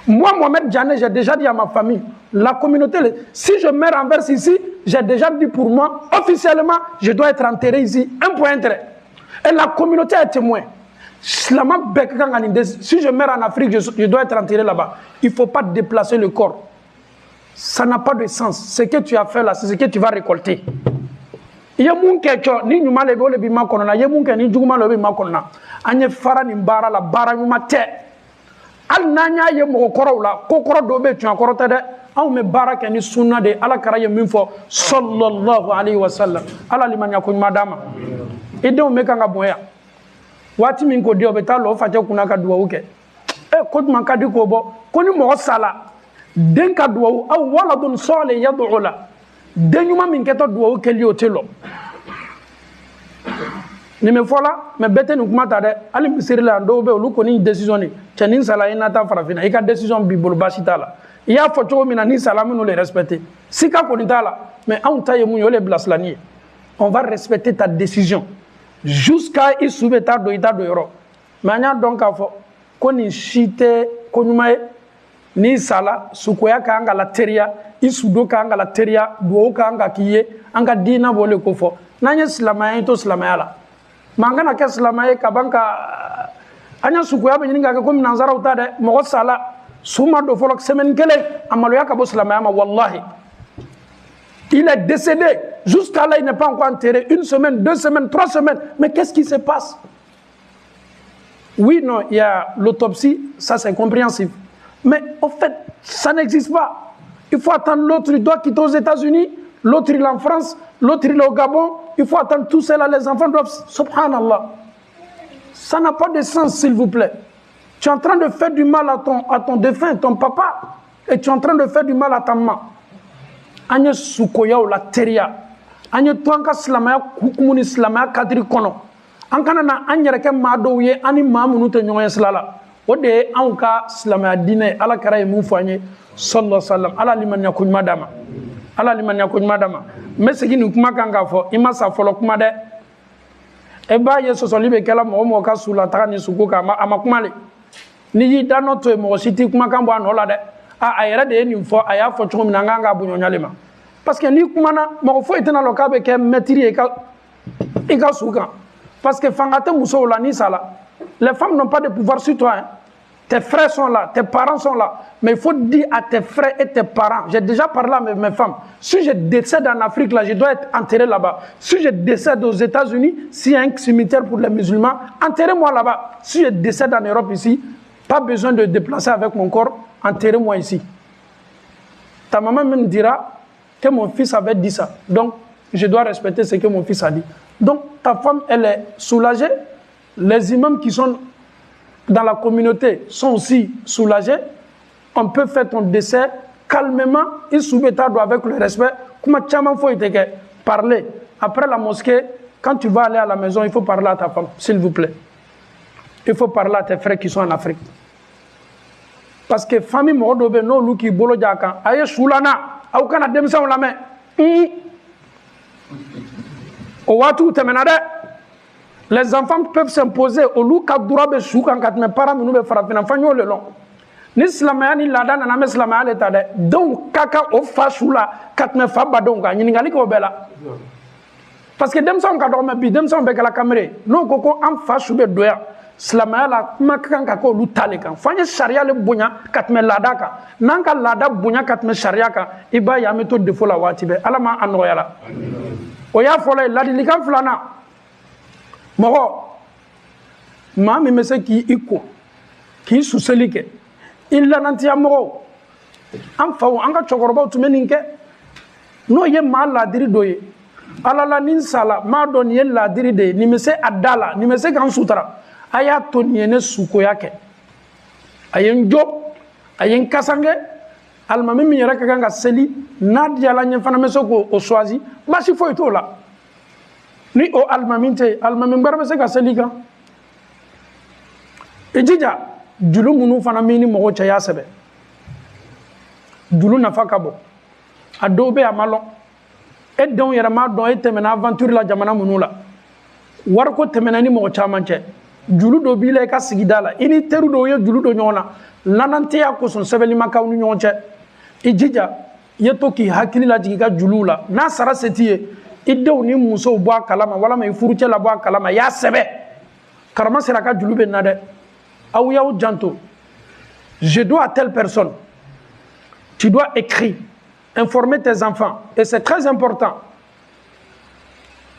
Moi, Mohamed Djane, j'ai déjà dit à ma famille, la communauté, si je meurs en verse ici, j'ai déjà dit pour moi, officiellement, je dois être enterré ici, un point intérêt. Et la communauté est témoin. Si je meurs en Afrique, je dois être enterré là-bas. Il ne faut pas déplacer le corps. Ça n'a pas de sens. Ce que tu as fait là, c'est ce que tu vas récolter. Il y a des gens qui ont été en train de al nanya ye mo koro la ko koro do be tun koro tade aw me baraka ni sunna de ala karaye min fo sallallahu alaihi wasallam ala liman yakun madama idon me kanga boya wati min ko dio be ta lo fa je kuna ka duwa uke e ko man ka di ko bo ko ni mo sala den ka duwa aw waladun salih yad'u la denyuma min keto duwa uke li otelo ni me fola me bete ni kuma ta de ali misiri la ndo be olu ko ni décision ni chenin sala ina ta farafina i ka décision bi bolo basita la i y'a fɔ cogo min na ni salamu no le respecter sika ko ni ta la mais anw ta ye mun yo le blaslani on va respecter ta décision jusqu'à i sube ta do ita do yoro mais anya donc ka fɔ ko ni shite ko nyuma ni sala sukoya ka anga la teria i sudo ka anga la teria do ka anga kiye anga dina bole ko fɔ nanye silamaya to silamaya la mangana ke silamaye kabanka anya sukuya be nyinga ko min nanzara utade mo sala suma do folok semaine kele amalo yakabo silamaya ma wallahi il est décédé jusqu'à là il n'est pas encore enterré 1 semaine 2 semaines 3 semaines mais qu'est-ce qui se passe? Oui non il y a l'autopsie ça c'est compréhensif mais en fait ça n'existe pas Il faut attendre l'autre, il doit quitter aux États-Unis, l'autre il est en France, l'autre il est au Gabon. Il faut attendre tout cela, les enfants doivent... Subhanallah. Ça n'a pas de sens, s'il vous plaît. Tu es en train de faire du mal à ton défunt, ton papa, et tu es en train de faire du mal à ta maman. Anya sukoya ou la teria. Anya tuanka slamaya kukumuni slamaya kadri kono. Ankana na anya reke mado ye ani mamunu te nyoya slala. Ode anka slamaya dine ala karaye mufanye sallallahu sallam ala liman yakuny madama. Ala liman yakuny madama. Mesegi ni kuma kanga fo ima sa folo kuma de. Eba ye soso libe kala mo ka sula taka ni suko ka ama kuma le. Ni yi dano to mo siti kuma kambo anola de. A yɛrɛ de ye nin fɔ a y'a fɔ cogo min na an kan k'a boɲɔɲale ma parce que n'i kumana mɔgɔ foyi tɛna lɔ k'a bɛ kɛ maître ye i ka su kan parce que fanga tɛ musow la n'i sala les femmes n'ont pas de pouvoir sur toi hein. Tes frères sont là, tes parents sont là, mais il faut dire à tes frères et tes parents, j'ai déjà parlé à mes femmes, si je décède en Afrique là, je dois être enterré là-bas. Si je décède aux États-Unis, s'il y a un cimetière pour les musulmans, enterrez-moi là-bas. Si je décède en Europe ici, pas besoin de déplacer avec mon corps, enterrez-moi ici. Ta maman même dira que mon fils avait dit ça. Donc, je dois respecter ce que mon fils a dit. Donc, ta femme, elle est soulagée. Les imams qui sont dans la communauté sont aussi soulagés. On peut faire ton décès calmement. Ils soumettent avec le respect. Comment tu as parler. Après la mosquée, quand tu vas aller à la maison, il faut parler à ta femme, s'il vous plaît. Il faut parler à tes frères qui sont en Afrique. Parce que famille modobe no luki bolo jaka aye sulana au kana demsa on la main o watu temenade les enfants peuvent s'imposer au loup kadura be soukan kat me para minu be farafina fanyo le long ni islamaya ni lada na me islamaya le tade donc kaka o fasula kat me fa badon ga nyini ngali ko bela parce que demsa on ka do me bi demsa on be kala camere non koko am fasu be doya silamaya la kuma kan ka ko lu tale kan fanye sharia le bonya katme lada kan nan ka lada bonya katme sharia kan iba ya meto defo la wati be alama anoya la o ya fola ladili kan fulana mogo mami mese ki iko ki suselike illa nanti amogo am fawo anga chogorba tumeninke no ye ma ladiri doye alala nin sala ma don ye ladiri de ni mese adala ni mese kan sutara aya to niene sukoya ke ayen job ayen kasange almami mi yara kanga seli nadia la nyen fana meso ko o choisi basi foi to la ni o almami te almami ngbar se ka seli kan ejija julu munu fana mini mo cha ya sebe julu nafa kabo adobe amalo e don yara ma don e temena aventure la jamana munu la war ko temena ni mo cha manche julu do bile ka sigida la ini teru do ye julu do nyona nanante ya ko son sebeli makaw nu nyonche ijija yeto ki hakili la jiga julu la na sara setie idew ni muso bo kalama wala may furuche la bo kalama ya sebe karama sera ka julu be nade aw yaw janto je dois à telle personne tu dois écrire informer tes enfants et c'est très important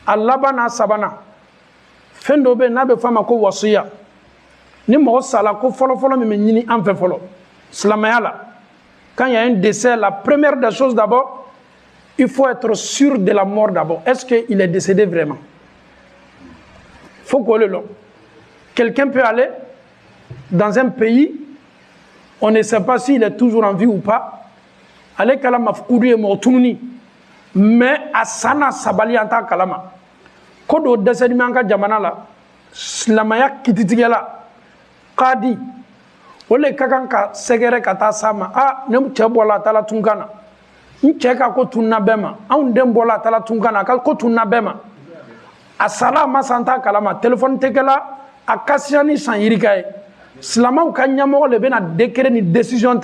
Allah bana sabana fendo be na be fama ko wasiya ni mo sala ko folo folo me nyini en fait folo islamaya la quand il y a un décès la première des choses d'abord il faut être sûr de la mort d'abord est-ce qu'il est décédé vraiment faut coller long quelqu'un peut aller dans un pays on ne sait pas s'il est toujours en vie ou pas aller kala mafkudu e mortununi mais asana sabali anta kalama kodo desedi manka jamana la islamaya kititigela qadi wole kakan ka segere kata sama ne chebola tala tunkana ncheka ko tunna bema an dem bola tala tunkana ka ko tunna bema assalama santa kalama telephone tekela akasiani san yirikaye islamaw kanyamo le bena décret ni décision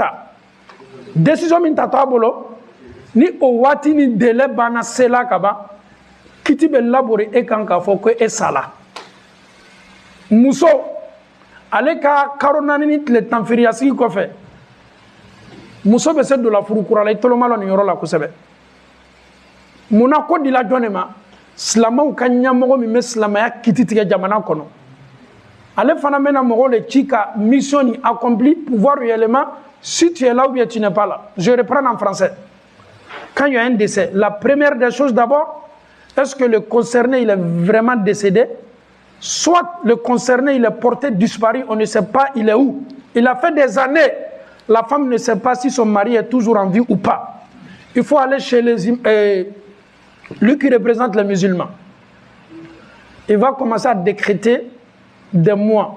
min ta tabolo ni o wati ni délai bana sela kaba kiti be labori e kan ka fo ko e sala muso ale ka karona ni tle tanfiria sigi ko fe muso be se do la furu kura la itolo malo ni yoro la ko sebe muna ko dila jonema islamaw kan nyamo mi islamaya kiti tige jamana kono Ale fana mena mogo le chika mission accomplie pour voir réellement si tu es là ou bien tu n'es pas là. Je reprends en français. Quand il y a un décès, la première des choses d'abord, est-ce que le concerné il est vraiment décédé? Soit le concerné il est porté disparu, on ne sait pas il est où. Il a fait des années, la femme ne sait pas si son mari est toujours en vie ou pas. Il faut aller chez lui qui représente les musulmans. Il va commencer à décréter des mois.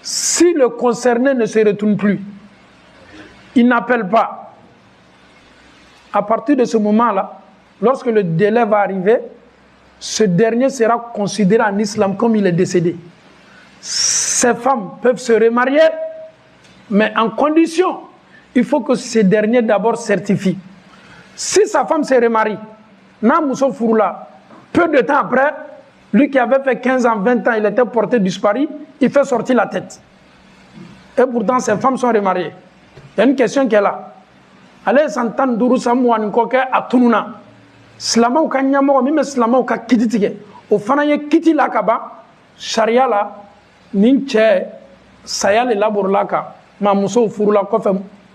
Si le concerné ne se retourne plus, il n'appelle pas. À partir de ce moment-là, lorsque le délai va arriver, ce dernier sera considéré en islam comme il est décédé. Ces femmes peuvent se remarier, mais en condition, il faut que ces derniers d'abord certifient. Si sa femme se remarie, Namousso Furula, peu de temps après, lui qui avait fait 15 ans, 20 ans, il était porté disparu, il fait sortir la tête. Et pourtant, ces femmes sont remariées. Il y a une question qui est là. Allez, s'entend Douroussa Mouanikoke à Tounouna. Slama ka nyamo mi me slama ka kititige o fana ye kiti la kaba sharia la nin che sayale labor la ka ma muso furula ko fe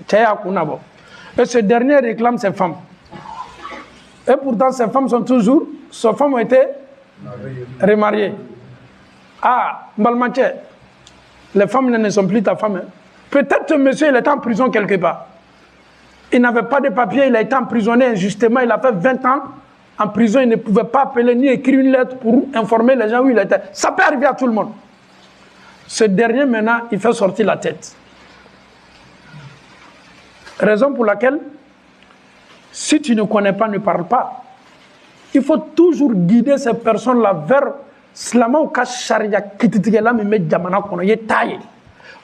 che ya kunabo. Et ce dernier réclame ses femmes. Et pourtant ces femmes sont toujours, ces femmes ont été remariées. Ah, Mbalmache, les femmes ne sont plus ta femme. Peut-être que monsieur il est en prison quelque part. Il n'avait pas de papier, il a été emprisonné injustement, il a fait 20 ans en prison, il ne pouvait pas appeler ni écrire une lettre pour informer les gens où il était. Ça peut arriver à tout le monde. Ce dernier maintenant, il fait sortir la tête. Raison pour laquelle, si tu ne connais pas, ne parle pas. Il faut toujours guider ces personnes-là vers Slama ou Kasharia Kititigela, mais Medjamana Kono, il est taillé.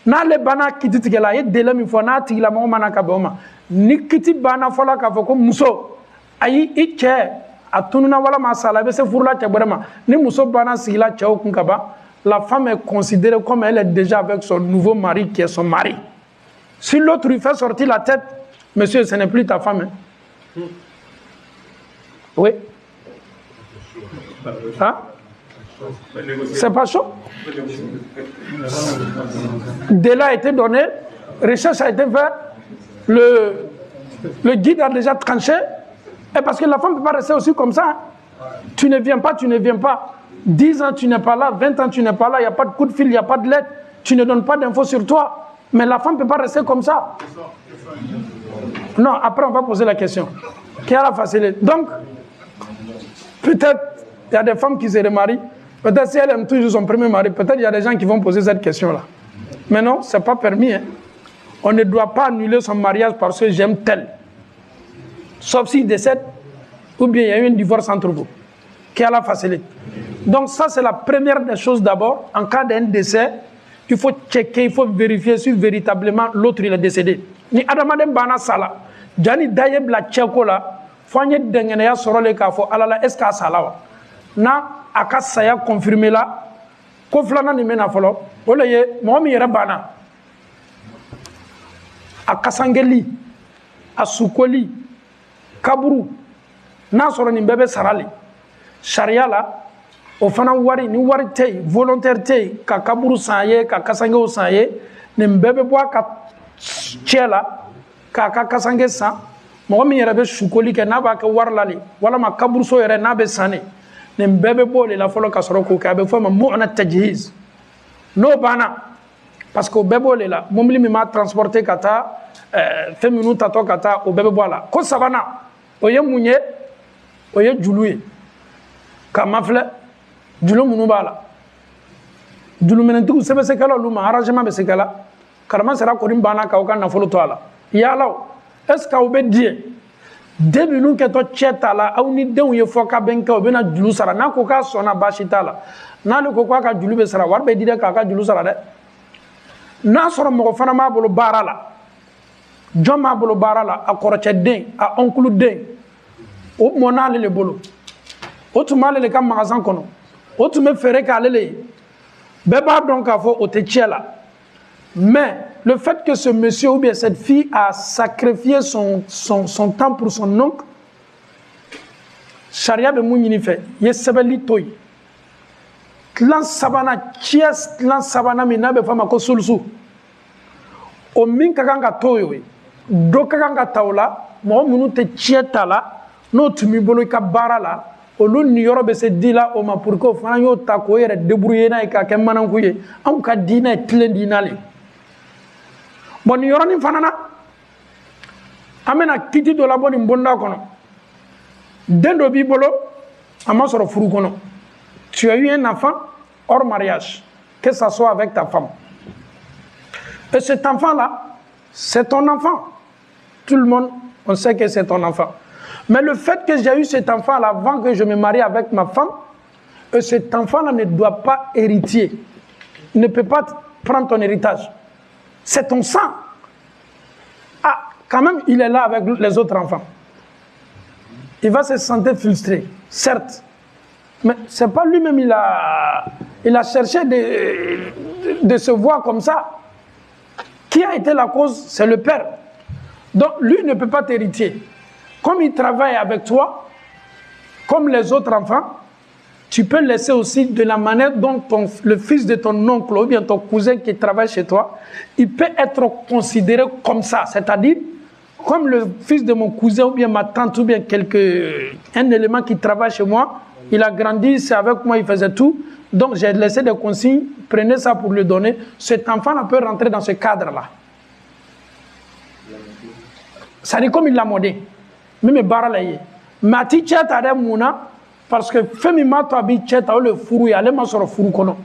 Na le bana Kititigela, il est délai, il faut na tigla mana kaboma. Ni kiti bana fola ka foko muso ayi iche atununa wala masala be se furla chabrema ni muso bana sigila chao kunkaba la femme est considérée comme elle est déjà avec son nouveau mari qui est son mari. Si l'autre lui fait sortir la tête, monsieur, ce n'est plus ta femme. Hein? Oui. Hein? C'est pas chaud? Délai a été donné, recherche a été faite. Le guide a déjà tranché. Et parce que la femme ne peut pas rester aussi comme ça. Hein. Tu ne viens pas, tu ne viens pas. 10 ans, tu n'es pas là. 20 ans, tu n'es pas là. Il n'y a pas de coup de fil, il n'y a pas de lettre. Tu ne donnes pas d'infos sur toi. Mais la femme ne peut pas rester comme ça. Non, après, on va poser la question. Qui a la facilité? Donc, peut-être, il y a des femmes qui se remarient. Peut-être si elle aime toujours son premier mari, peut-être il y a des gens qui vont poser cette question-là. Mais non, ce n'est pas permis. Hein. On ne doit pas annuler son mariage parce que j'aime tel. Sauf s'il décède, ou bien il y a eu un divorce entre vous, qui a la facilité. Donc ça, c'est la première des choses d'abord. En cas d'un décès, il faut checker, il faut vérifier si véritablement l'autre il est décédé. Ni Adamadem Bana Sala, Jani Dayeb la Tchekola, Foye Dengenea Sorole Kafo, Alala Eska Salawa. Na Aka Saya confirmé là, Koflana ni mena folo, Oleye, Momi Rabana. A Kasangeli, a Soukoli, Kaburu, Nasoro ni bébé sarali. Sharia la, au fana wari, ni wari tei, volontaire tei, ka Kaburu saye, ka Kasange saye, ni bébé bois ka tchela, ka Kasange sa, Momi rebe Soukoli ke naba ke warlali, wala ma Kaburu so yere nabe sane, ni bébé boli la folo kasoro ka be fama mu'na tajhiz. No bana. Parce que bébé est là, mon m'a transporté kata, fait minute à toi kata au bébé bois Ko savana, oye mounye, oye djoulouye, kamafle, djoulou mounubala. Djoulou menentou, c'est ce qu'elle a l'ouma, arrangement de ce qu'elle a. Karama sera korim bana kaoka na folo toala. Yala, est-ce qu'au bédier, 2 minutes que toi tchetala, ou ni deux ou ye foka benka, ou bena djoulou sara, na koka sona bashitala, na le koka ka djoulou besara, warbe dire kaka djoulou sara de. N'a sɔrɔ mɔgɔ fana m'a bolo baara la jɔn m'a bolo baara la a kɔrɔcɛ den a onkulu den o mɔna ale le bolo o tun b'ale le ka magasin kɔnɔ o tun bɛ feere k'ale le ye bɛɛ b'a dɔn k'a fɔ o tɛ tiɲɛ la mais le fait que ce monsieur ou bien cette fille a sacrifié son temps pour son oncle sariya bɛ mun ɲini fɛ i ye sɛbɛnni to yen Tlan sabana chies tlan sabana mi na be fama ko sulsu o min ka kan ka toyo do ka kan ka tawla mo munu te chietala no tumi bolo ka barala o lu ni yoro be se dila o ma pour ko fana yo ta ko yere débrouiller na ka ke manan ku ye am ka dina tlen dinale bon yoro ni fana na amena kiti do la boni mbonda kono dendo bi bolo ama soro furu kono. Tu as eu un enfant hors mariage, que ça soit avec ta femme. Et cet enfant-là, c'est ton enfant. Tout le monde, on sait que c'est ton enfant. Mais le fait que j'ai eu cet enfant-là avant que je me marie avec ma femme, et cet enfant-là ne doit pas hériter. Il ne peut pas prendre ton héritage. C'est ton sang. Ah, quand même, il est là avec les autres enfants. Il va se sentir frustré, certes. Mais ce n'est pas lui-même, il a cherché de se voir comme ça. Qui a été la cause? C'est le père. Donc lui ne peut pas t'hériter. Comme il travaille avec toi, comme les autres enfants, tu peux laisser aussi de la manière dont le fils de ton oncle ou bien ton cousin qui travaille chez toi, il peut être considéré comme ça. C'est-à-dire, comme le fils de mon cousin ou bien ma tante ou bien un élément qui travaille chez moi, il a grandi, c'est avec moi, il faisait tout. Donc, j'ai laissé des consignes. Prenez ça pour lui donner. Cet enfant-là peut rentrer dans ce cadre-là. Ça dit comme il l'a modé. Même baralaye. Mati tcheta de mouna, parce que femi mato abi tcheta ou le fourou, y'a le masoro fourou kono.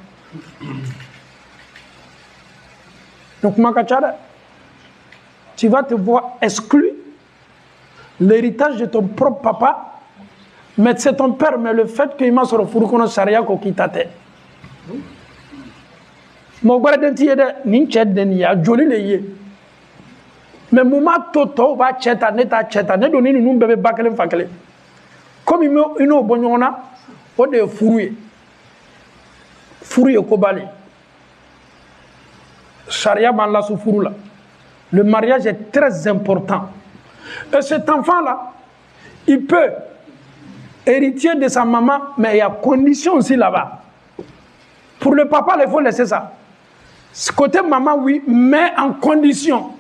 Donc, makachara, tu vas te voir exclu l'héritage de ton propre papa. Mais c'est ton père, mais le fait qu'il m'a sur le fourgon de Saria ko kitate. Mon gars d'entier de Ninchet Denia, joli les mais Mouma Toto va cheta neta cheta, ne donner une bébé bacalé facalé. Comme il me une bonona, au de fourrier. Fourrier kobali. Saria banla sous fourroula. Le mariage est très important. Et cet enfant-là, il peut héritier de sa maman, mais il y a condition aussi là-bas. Pour le papa, il faut laisser ça. Ce côté maman, oui, mais en condition.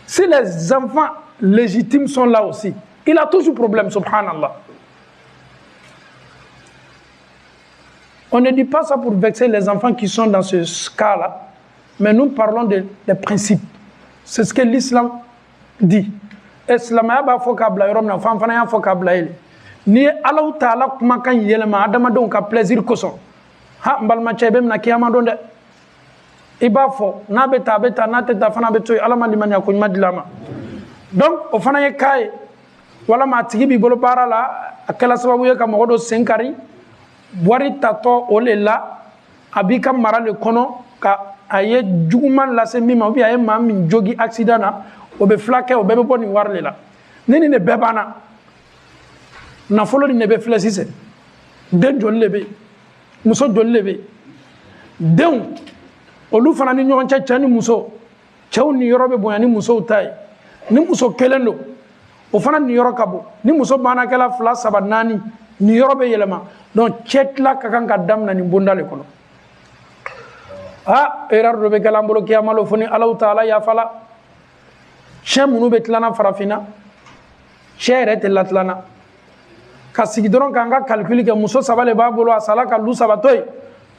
Si les enfants légitimes sont là aussi, il a toujours problème, subhanallah. On ne dit pas ça pour vexer les enfants qui sont dans ce cas-là, mais nous parlons des principes. C'est ce que l'islam dit. L'islam a fait que ni Allah Ta'ala kuma kan yelema adamadenw ka plaisir kosɔn ha n balimakɛ bɛ mina kiyama don dɛ i b'a fɔ n'a bɛ ta a bɛ ta n'a tɛ ta fana bɛ to yen Ala ma limaniya ko ɲuman dila ma donc o fana ye cas ye walama a tigi b'i bolo baara la a kɛla sababu ye ka mɔgɔ dɔ sen kari wari tatɔ o le la a b'i ka mara le kɔnɔ ka a ye juguman lase min ma ou bien a ye maa min jogi accident na o bɛ fila kɛ o bɛɛ bɛ bɔ nin wari le la ni nin de bɛɛ banna nafolo ni ne bɛ filɛ sisan den joli le bɛ yen muso joli le bɛ yen denw olu fana ni ɲɔgɔn cɛ cɛ ni muso cɛw ni yɔrɔ bɛ bonya ni musow ta ye ni muso kelen don o fana ni yɔrɔ ka bon ni muso bannakɛla 2 3 4 ni yɔrɔ bɛ yɛlɛma donc cɛ tila ka kan ka daminɛ nin bonda le kɔnɔ ah erreur dɔ bɛ kɛla an bolo kiyama lo fo ni Alahu Ta'ala yafala cɛ minnu bɛ tilana farafinna cɛ yɛrɛ tɛ latilana ka sigi dɔrɔn k'an ka calcul kɛ muso 3 le b'a bolo a sala ka lu 3 to yen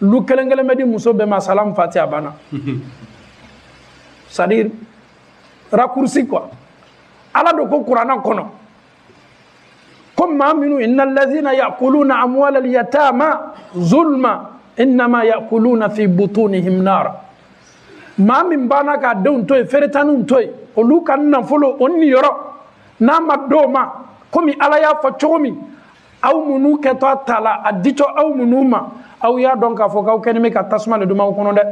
lu kelen kelen bɛ di muso bɛɛ ma salam fati a banna c'est à dire raccourci quoi ala do ko Qur'ana kɔnɔ ko maa minnu innal ladhina ya'kuluna amwalal yatama zulma innama ya'kuluna fi butunihim nar maa min banna k'a denw to yen feretaniw to yen olu ka nafolo o niyɔrɔ n'a ma d'o ma komi ala y'a fɔ cogo min aw minnu kɛtɔ a ta la a ditɔ aw minnu ma aw y'a dɔn k'a fɔ k'aw kɛlen bɛ ka tasuma le duma aw kɔnɔ dɛ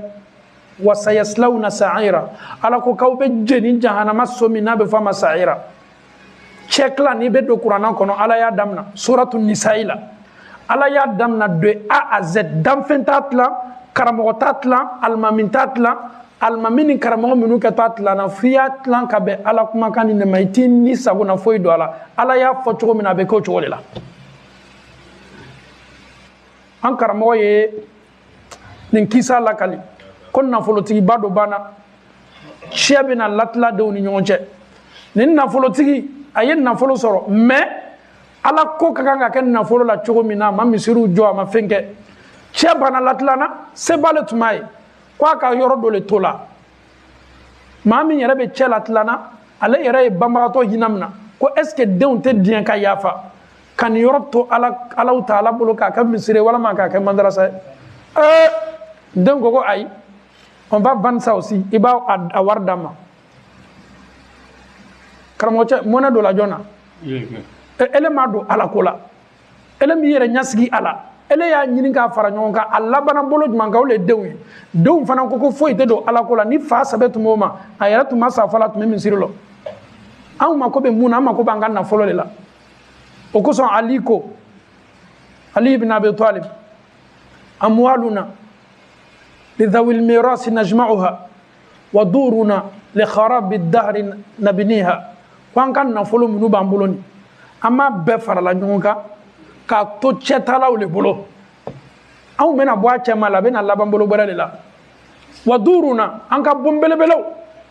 wa sayaslawna sa'ira ala ko k'aw bɛ jeni jahanama so min n'a bɛ fɔ a ma sa'ira cɛ tila n'i bɛ don kuranna kɔnɔ ala y'a damina suratu nisa'i la ala y'a damina de A à Z danfɛn t'a tilan karamɔgɔ t'a tilan alimami t'a tilan alimami ni karamɔgɔ minnu kɛtɔ a tilanna f'i y'a tilan ka bɛn ala kumakan ni de ma i t'i ni sagona foyi don a la ala y'a fɔ cogo min na a bɛ kɛ o cogo de la an karamɔgɔ ye nin kisa lakali ko nafolotigiba dɔ banna cɛ bɛna latila denw ni ɲɔgɔn cɛ nin nafolotigi a ye nafolo sɔrɔ mais ala ko ka kan ka kɛ nafolo la cogo min na a ma misiriw jɔ a ma fɛn kɛ cɛ banna latila na se b'ale tun b'a ye ko a ka yɔrɔ dɔ le to la maa min yɛrɛ bɛ cɛ latila na ale yɛrɛ ye banbagatɔ hinɛ minɛ ko est ce que denw tɛ diɲɛ ka yafa ka nin yɔrɔ to alaw ta ala bolo k'a kɛ misiri walima k'a kɛ madarasa ye den ko ayi on va vendre ça aussi i b'a a wari d'a ma karamɔgɔ cɛ mɔnɛ dɔ la jɔn na ele m'a don ala ko la ele min yɛrɛ ɲɛsigi a la ele y'a ɲini k'a fara ɲɔgɔn kan a labanna bolo jumɛn kan o le denw ye denw fana ko foyi tɛ don ala ko la ni fa sɛbɛ tun b'o ma a yɛrɛ tun ma sa fɔlɔ a tun bɛ misiri la anw mako bɛ mun na an mako b'an ka nafolo de la o kosɔn ali ko ali ibn abi talib amwaluna لذوي الميراث نجمعها ودورنا لخراب الدهر نبنيها وان كان نفولو منو بامبولوني اما بفر لا نيونكا كا تو تشتالاو لي بولو او منا بوا تشما لا بنا لا بامبولو براللا ودورنا انكا بومبلبلو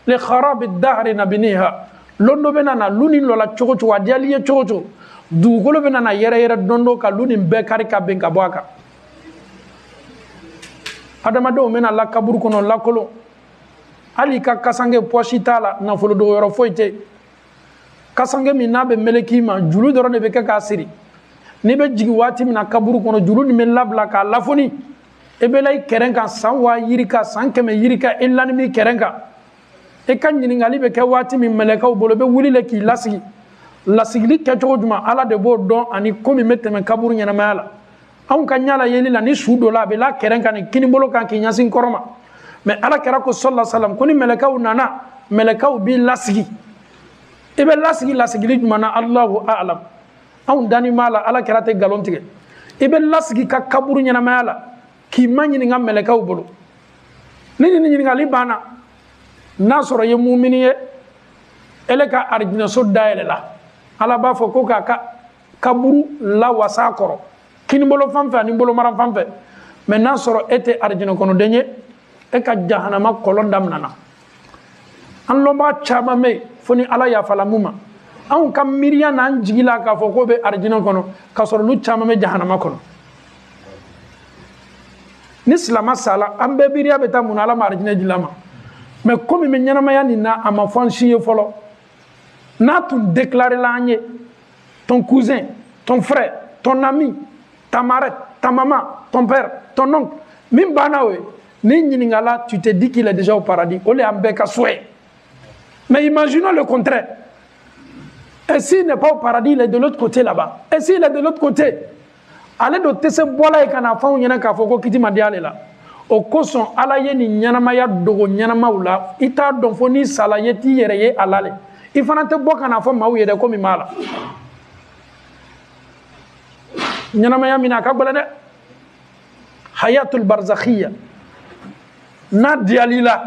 لخراب الدهر نبنيها londo benana luni lola chocho wadiali ye chocho dugolo benana yere dondo ka luni be kari ka ben ka boaka adamadenw bɛna la kaburu kɔnɔ lakolo hali ka kasange posi t'a la nafolo dogo yɔrɔ foyi tɛ kasange min n'a bɛ meleki ma julu dɔrɔn de bɛ kɛ k'a siri n'i bɛ jigin waati min na kaburu kɔnɔ julu nin bɛ labila k'a lafoni e bɛ la i kɛrɛn kan san 1000 yiri kan san 100 yiri kan e lani min kɛrɛn kan e ka ɲininkali bɛ kɛ waati min mɛlɛkaw bolo i bɛ wuli le k'i lasigi lasigili kɛcogo jumɛn ala de b'o dɔn ani ko min bɛ tɛmɛ kaburu ɲɛnamaya la anw ka ɲala yeli la ni su dɔ la a bɛ la kɛrɛn kan ni kini bolo kan k'i ɲɛsin kɔrɔ ma mais ala kɛra ko sallallahu alaihi wasallam ko ni mɛlɛkaw nana mɛlɛkaw b'i lasigi i bɛ lasigi lasigili jumɛn na Allahu a'lam anw dani m'a la ala kɛra tɛ nkalon tigɛ i bɛ lasigi ka kaburu ɲɛnamaya la k'i ma ɲininka mɛlɛkaw bolo ni nin ɲininkali banna n'a sɔrɔ i ye mumini ye ele ka arijinɛso dayɛlɛ la ala b'a fɔ ko k'a ka kaburu lawasa kɔrɔ kini bolo fan fɛ ani bolo mara fan fɛ mais n'a sɔrɔ e tɛ arijinɛ kɔnɔden ye e ka jahanama kɔlɔn daminɛna an lɔnbaga caman bɛ yen fo ni ala yafala mun ma anw ka miiriya n'an jigi la k'a fɔ k'o bɛ arijinɛ kɔnɔ k'a sɔrɔ olu caman bɛ jahanama kɔnɔ ni silama sala an bɛɛ miiriya bɛ taa mun na ala ma arijinɛ di la ma mais komi bɛ ɲɛnamaya nin na a ma fɔ an si ye fɔlɔ n'a tun déclaré la an ye ton cousin ton frère ton ami ta marraine, ta maman, ton père, ton oncle, min bana we, ni ɲininkala, tu te dis qu'il est déjà au paradis. Ole an bɛɛ ka souhait. Mais imaginons le contraire. Et s'il n'est pas au paradis, il est de l'autre côté là-bas. Et s'il est de l'autre côté, ale do tɛ se bɔla ye ka na fɛnw ɲɛna k'a fɔ ko kiti ma di ale la. O kosɔn ala ye nin ɲɛnamaya dogo ɲɛnamaw la, i t'a dɔn fo ni sala ye t'i yɛrɛ ye ala le. I fana tɛ bɔ ka na fɔ maaw ye dɛ komi b'a la. ɲɛnamaya min na a ka gɛlɛn dɛ hayatul barzakhiya n'a diyal'i la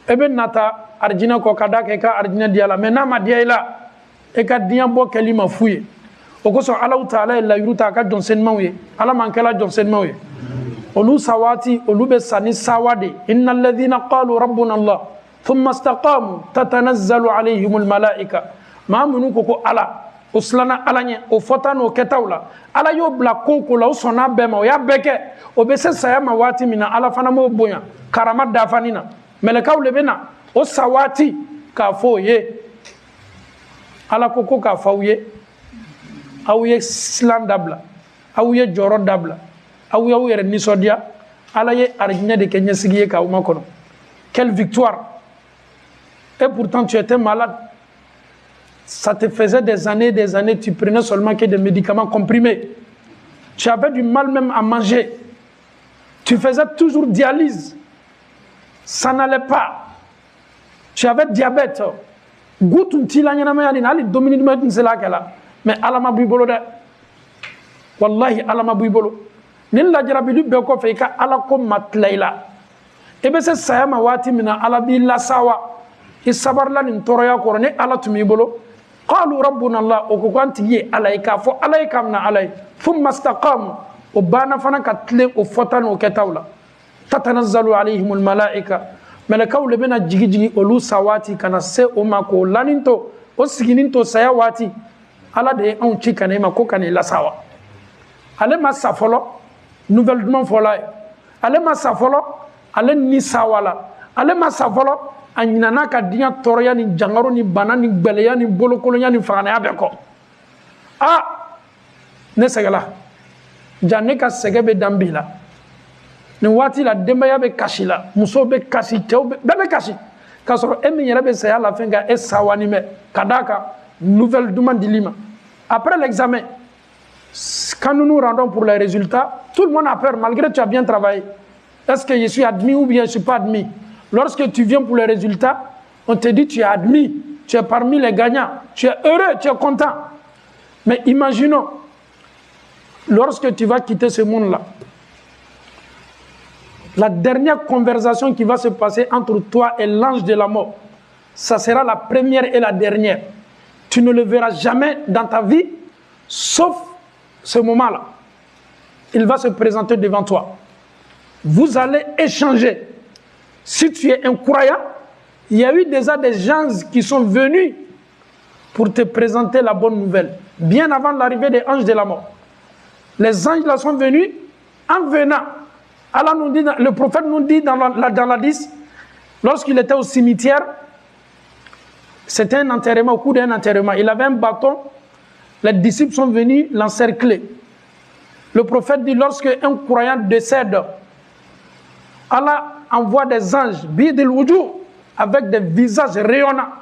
e bɛ nata arijinɛ kɔ ka da kɛ i ka arijinɛ diya la mais n'a ma diya i la e ka diɲɛ bɔ kɛli ma fu ye o kosɔn alaw taala ye layiru ta a ka jɔnsenimaw ye ala man kɛla jɔnsenimaw ye olu sa waati olu bɛ sa ni sawa de inna alladhina qalu rabbuna allah thumma istaqamu tatanazzalu alayhimul malaika maa minnu ko ko ala o silanna ala ɲɛ o fɔta n'o kɛtaw la ala y'o bila ko o ko la o sɔnna bɛɛ ma o y'a bɛɛ kɛ o bɛ se saya ma waati min na ala fana m'o bonya karama dafani na mɛlɛkaw de bɛ na o sa waati k'a fɔ o ye ala ko ko k'a fɔ aw ye aw ye silan dabila aw ye jɔyɔrɔ dabila aw y'aw yɛrɛ nisɔndiya ala ye arijinɛ de kɛ ɲɛsigi ye k'aw makɔnɔ quelle victoire et pourtant tu étais malade. Ça te faisait des années, tu prenais seulement que des médicaments comprimés. Tu avais du mal même à manger. Tu faisais toujours dialyse. Ça n'allait pas. Tu avais diabète. Goûte tu l'as ɲɛnamaya nin hali domini duman tun sela kɛ la mais ala ma bɔ i bolo dɛ wallahi ala ma bɔ i bolo ni lajarabilu bɛɛ kɔfɛ i ka ala ko ma tila i la i bɛ se saya ma waati min na ala b'i lasawa i sabarila nin tɔɔrɔya kɔrɔ ni ala tun b'i bolo qalu rabbuna allah o ko an tigi ye ala ye k'a fɔ ala ye k'a mina ala ye thumma istaqamu o bana fana ka tilen o fɔta n'o kɛtaw la tatanazzalu alayhimul malaika malakaw le bɛna jigi jigi olu sa waati kana se o ma k'o lanin to o siginin to saya waati ala de ye anw ci ka na i ma ko ka n'i lasa wa ale ma sa fɔlɔ nouvelle duman fɔla ye ale ma sa fɔlɔ ale ni sawala ale ma sa fɔlɔ a ɲinana ka diɲɛ tɔɔrɔya ni jangaro ni bana ni gbɛlɛya ni bolokolonya ni faganaya bɛɛ kɔ ne sɛgɛla ja ne ka sɛgɛ bɛ dan bi la nin waati la denbaya bɛ kasi la muso bɛ kasi cɛw bɛɛ bɛ kasi k'a sɔrɔ e min yɛrɛ bɛ saya la fɛn ka e sawani mɛ ka d'a kan nouvelle duman dili ma après l'examen quand nous nous rendons pour les résultats tout le monde a peur malgré que tu as bien travaillé est-ce que je suis admis ou bien je ne suis pas admis lorsque tu viens pour les résultats on te dit tu es admis tu es parmi les gagnants tu es heureux tu es content mais imaginons lorsque tu vas quitter ce monde-là, la dernière conversation qui va se passer entre toi et l'ange de la mort, ça sera la première et la dernière. Tu ne le verras jamais dans ta vie, sauf ce moment-là. Il va se présenter devant toi. Vous allez échanger. Si tu es un croyant, il y a eu déjà des gens qui sont venus pour te présenter la bonne nouvelle, bien avant l'arrivée des anges de la mort. Les anges là sont venus en venant. Allah nous dit, le prophète nous dit dans l'hadith, lorsqu'il était au cimetière, c'était un enterrement, au cours d'un enterrement. Il avait un bâton, les disciples sont venus l'encercler. Le prophète dit, lorsque un croyant décède, Allah envoie des anges, bidil wujuh, avec des visages rayonnants.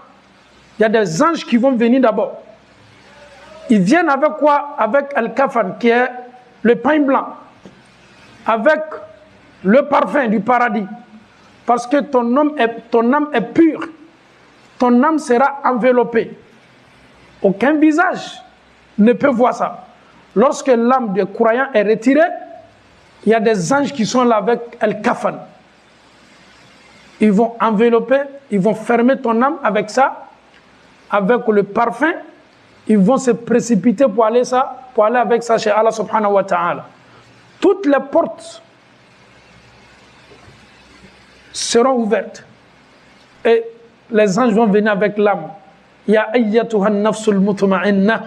Il y a des anges qui vont venir d'abord. Ils viennent avec quoi? Avec al-kafan, qui est le pain blanc, avec le parfum du paradis. Parce que ton âme est pure. Ton âme sera enveloppée. Aucun visage ne peut voir ça. Lorsque l'âme du croyant est retirée, il y a des anges qui sont là avec al-kafan. Ils vont envelopper, ils vont fermer ton âme avec ça, avec le parfum. Ils vont se précipiter pour aller avec ça chez Allah subhanahu wa ta'ala. Toutes les portes seront ouvertes. Et les anges vont venir avec l'âme. Ya ayyatuha an-nafsul mutma'inna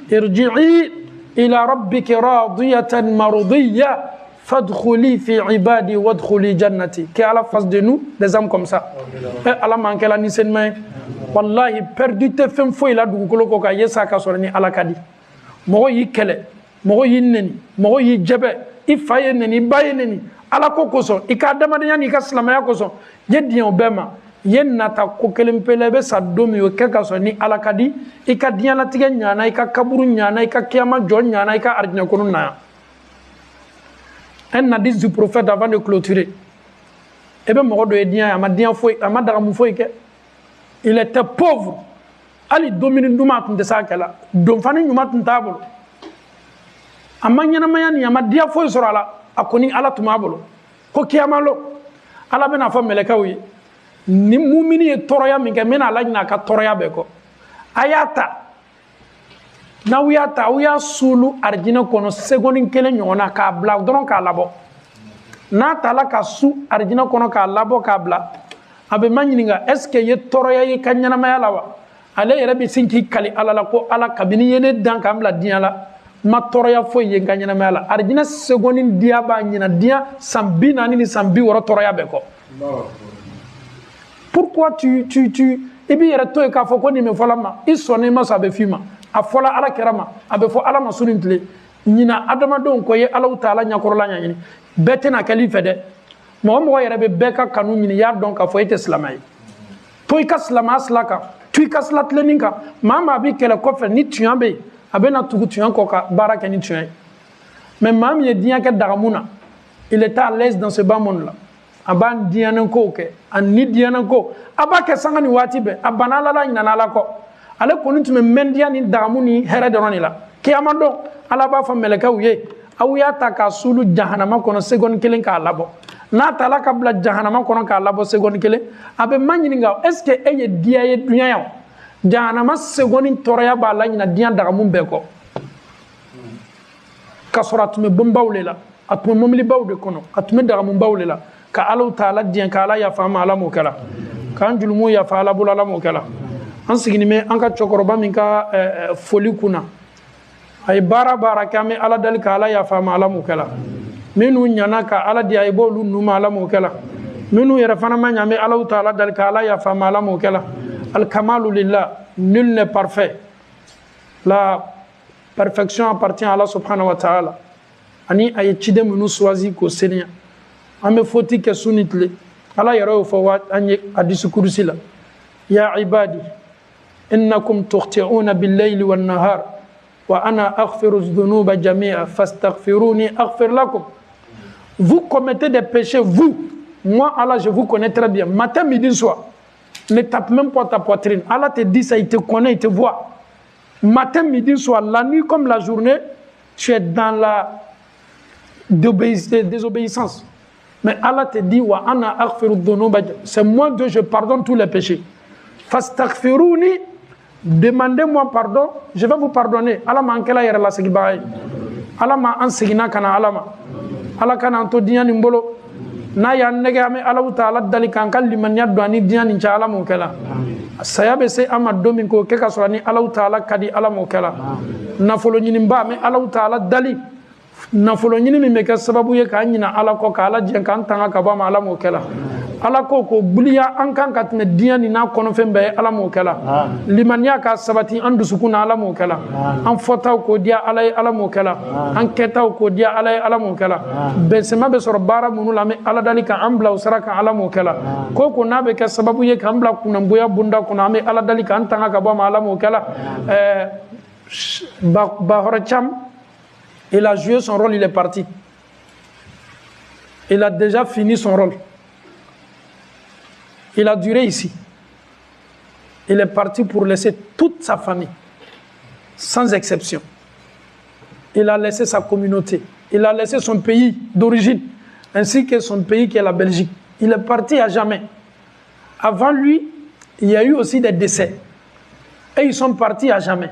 irji'i ila rabbiki radiyatan marudiyya fadkhuli fi ibadi wadkhuli jannati. Qui est à la face de nous, des âmes comme ça. Et Allah manque la nisenma. Wallahi perdu te fem foyi la dugukolo ko ka yesa ka sɔrɔ ni ala ka di mɔgɔ y'i kɛlɛ mɔgɔ y'i neni mɔgɔ y'i jɛbɛ i fa ye neni i ba ye neni ala ko kosɔn i ka adamadenya n'i ka silamɛya kosɔn ye diɲɛ o bɛɛ ma ye nata ko kelen pe la i bɛ sa don min o kɛ ka sɔrɔ ni ala ka di i ka diɲɛlatigɛ ɲana i ka kaburu ɲana i ka kiyama jɔ ɲana i ka arijinɛ kɔnɔ na un hadith du prophète avant de clôturer e bɛ mɔgɔ dɔ ye diɲɛ a ma diɲɛ foyi a ma dagamu foyi kɛ. Il était pauvre. Ali domini duma tun tɛ se a kɛ la donfani ɲuman tun t'a bolo a ma ɲɛnamaya nin a ma diya foyi sɔrɔ a la a kɔni ala tun b'a bolo ko kiyama lo ala bɛna fɔ mɛlɛkɛw ye ni mumini ye tɔɔrɔya min kɛ n bɛna ala ɲini a ka tɔɔrɔya bɛɛ kɔ a y'a ta n'aw y'a ta aw y'a suulu arijinɛ kɔnɔ sekondi kelen ɲɔgɔn na k'a bila dɔrɔn k'a labɔ n'a tala ka su arijinɛ kɔnɔ k'a labɔ k'a bila a bɛ ma ɲininka est-ce que ye tɔɔrɔya ye ka ɲɛnamaya la wa ale yɛrɛ bɛ sin k'i kali ala la ko ala kabini ye ne dan k'an bila diɲɛ la ma tɔɔrɔya foyi ye n ka ɲɛnamaya la arijinɛ sekondi diya b'a ɲina diɲɛ san 40 ni san 60 tɔɔrɔya bɛɛ kɔ pourquoi tu i b'i yɛrɛ to yen k'a fɔ ko nin bɛ fɔla ma i sɔnna i ma sɔn a bɛ f'i ma a fɔla ala kɛra ma a bɛ fɔ ala ma su ni tile ɲina adamadenw kɔ ye alaw ta ala ɲɛkɔrɔla ɲɛɲini bɛɛ tɛna kɛli fɛ dɛ mɔgɔ mɔgɔ yɛrɛ bɛ bɛɛ ka kanu ɲini y'a dɔn k'a fɔ e tɛ silamɛ ye to i ka silamɛya sira kan to i ka sira tilenni kan maa maa b'i kɛlɛ kɔfɛ ni tiɲɛ bɛ yen a bɛ na tugu tiɲɛ kɔ ka baara kɛ ni tiɲɛ ye mais maa min ye diɲɛ kɛ dagamu na il est à l'aise dans ce bas monde là a b'a diɲɛnɛ kow kɛ a ni diɲɛnɛ ko a b'a kɛ sanga ni waati bɛɛ a banna ala la ɲinana ala kɔ ale kɔni tun bɛ mɛndiya ni dagamu ni hɛrɛ dɔrɔn de la kiyama don ala b'a fɔ mɛlɛkɛw ye aw y'a ta k'a suulu jahanama kɔnɔ sekondi kelen k'a labɔ n'a taala ka bila jahanama kɔnɔ k'a labɔ sekondi kelen a bɛ ma ɲininka est ce que e ye diya ye duɲa yan jahanama sekondi tɔɔrɔya b'a la ɲina diɲɛ dagamu bɛɛ kɔ k'a sɔrɔ a tun bɛ bɔnbaw de la a tun bɛ mobilibaw de kɔnɔ a tun bɛ dagamunbaw de la ka Ala Taala diɲɛ ka Ala yafa an ma Ala m'o kɛ la k'an jurumuw yafa Ala bolo Ala m'o kɛ la an sigilen bɛ an ka cɛkɔrɔba min ka foli kunna a ye baara baara kɛ an bɛ Ala deli ka Ala yafa an ma Ala m'o kɛ la minnu ɲana ka Ala di a ye b'olu nu ma Ala m'o kɛ la minnu yɛrɛ fana ma ɲɛ an bɛ Ala Taala deli ka Ala yafa an ma Ala m'o kɛ la al-kamalu lillah nul n'est parfait la perfection appartient à Allah subhanahu wa ta'ala ani a ye ciden minnu choisi k'o seniya an bɛ foti kɛ su ni tile Ala yɛrɛ y'o fɔ an ye hadisi kurusi la ya ibadi innakum tukhti'una bil-layli wan-nahar wa ana aghfiru dhunuba jami'a fastaghfiruni aghfir lakum. Vous commettez des péchés, vous. Moi, Allah, je vous connais très bien. Matin, midi, soir. Ne tape même pas ta poitrine. Allah te dit ça, il te connaît, il te voit. Matin, midi, soir, la nuit comme la journée, tu es dans la désobéissance. Mais Allah te dit, wa ana aghfiru dhunuba. C'est moi Dieu, je pardonne tous les péchés. Fastaghfiruni, demandez-moi pardon, je vais vous pardonner. Allah m'a ankela yere la segibaye. Allah m'a ansegina kana alama. Allah kana anto dinya nimbolo. Na ya nege ame Allah Taala dali kan kal limaniya douani dinya ni cha Allah mo kala. Saya be se ama domin ko ke ka so ni Allah Taala kadi Allah mo kala. Nafolo nyini mba me Allah Taala dali. Nafolo nyini mi me ka sababu ye ka nyina Allah ko ka Allah jen kan tanga ka ba ma Allah mo kala. Ala ko ko buliya an kan ka tɛmɛ diɲɛ ni n'a kɔnɔfɛn bɛɛ ye Ala m'o kɛla limaniya ka sabati an dusukun na Ala m'o kɛla an fɔtaw k'o diya Ala ye Ala m'o kɛla an kɛtaw k'o diya Ala ye Ala m'o kɛla bɛnsɛma bɛ sɔrɔ baara minnu la an bɛ Ala dali ka an bila o sira kan Ala m'o kɛla ko ko n'a bɛ kɛ sababu ye k'an bila kunnanboya bonda kɔnɔ an bɛ Ala dali k'an tanga ka bɔ a ma Ala m'o kɛla Bahɔrɔ Thiam il a joué son rôle, il est parti, il a déjà fini son rôle. Il a duré ici. Il est parti pour laisser toute sa famille, sans exception. Il a laissé sa communauté. Il a laissé son pays d'origine, ainsi que son pays qui est la Belgique. Il est parti à jamais. Avant lui, il y a eu aussi des décès. Et ils sont partis à jamais.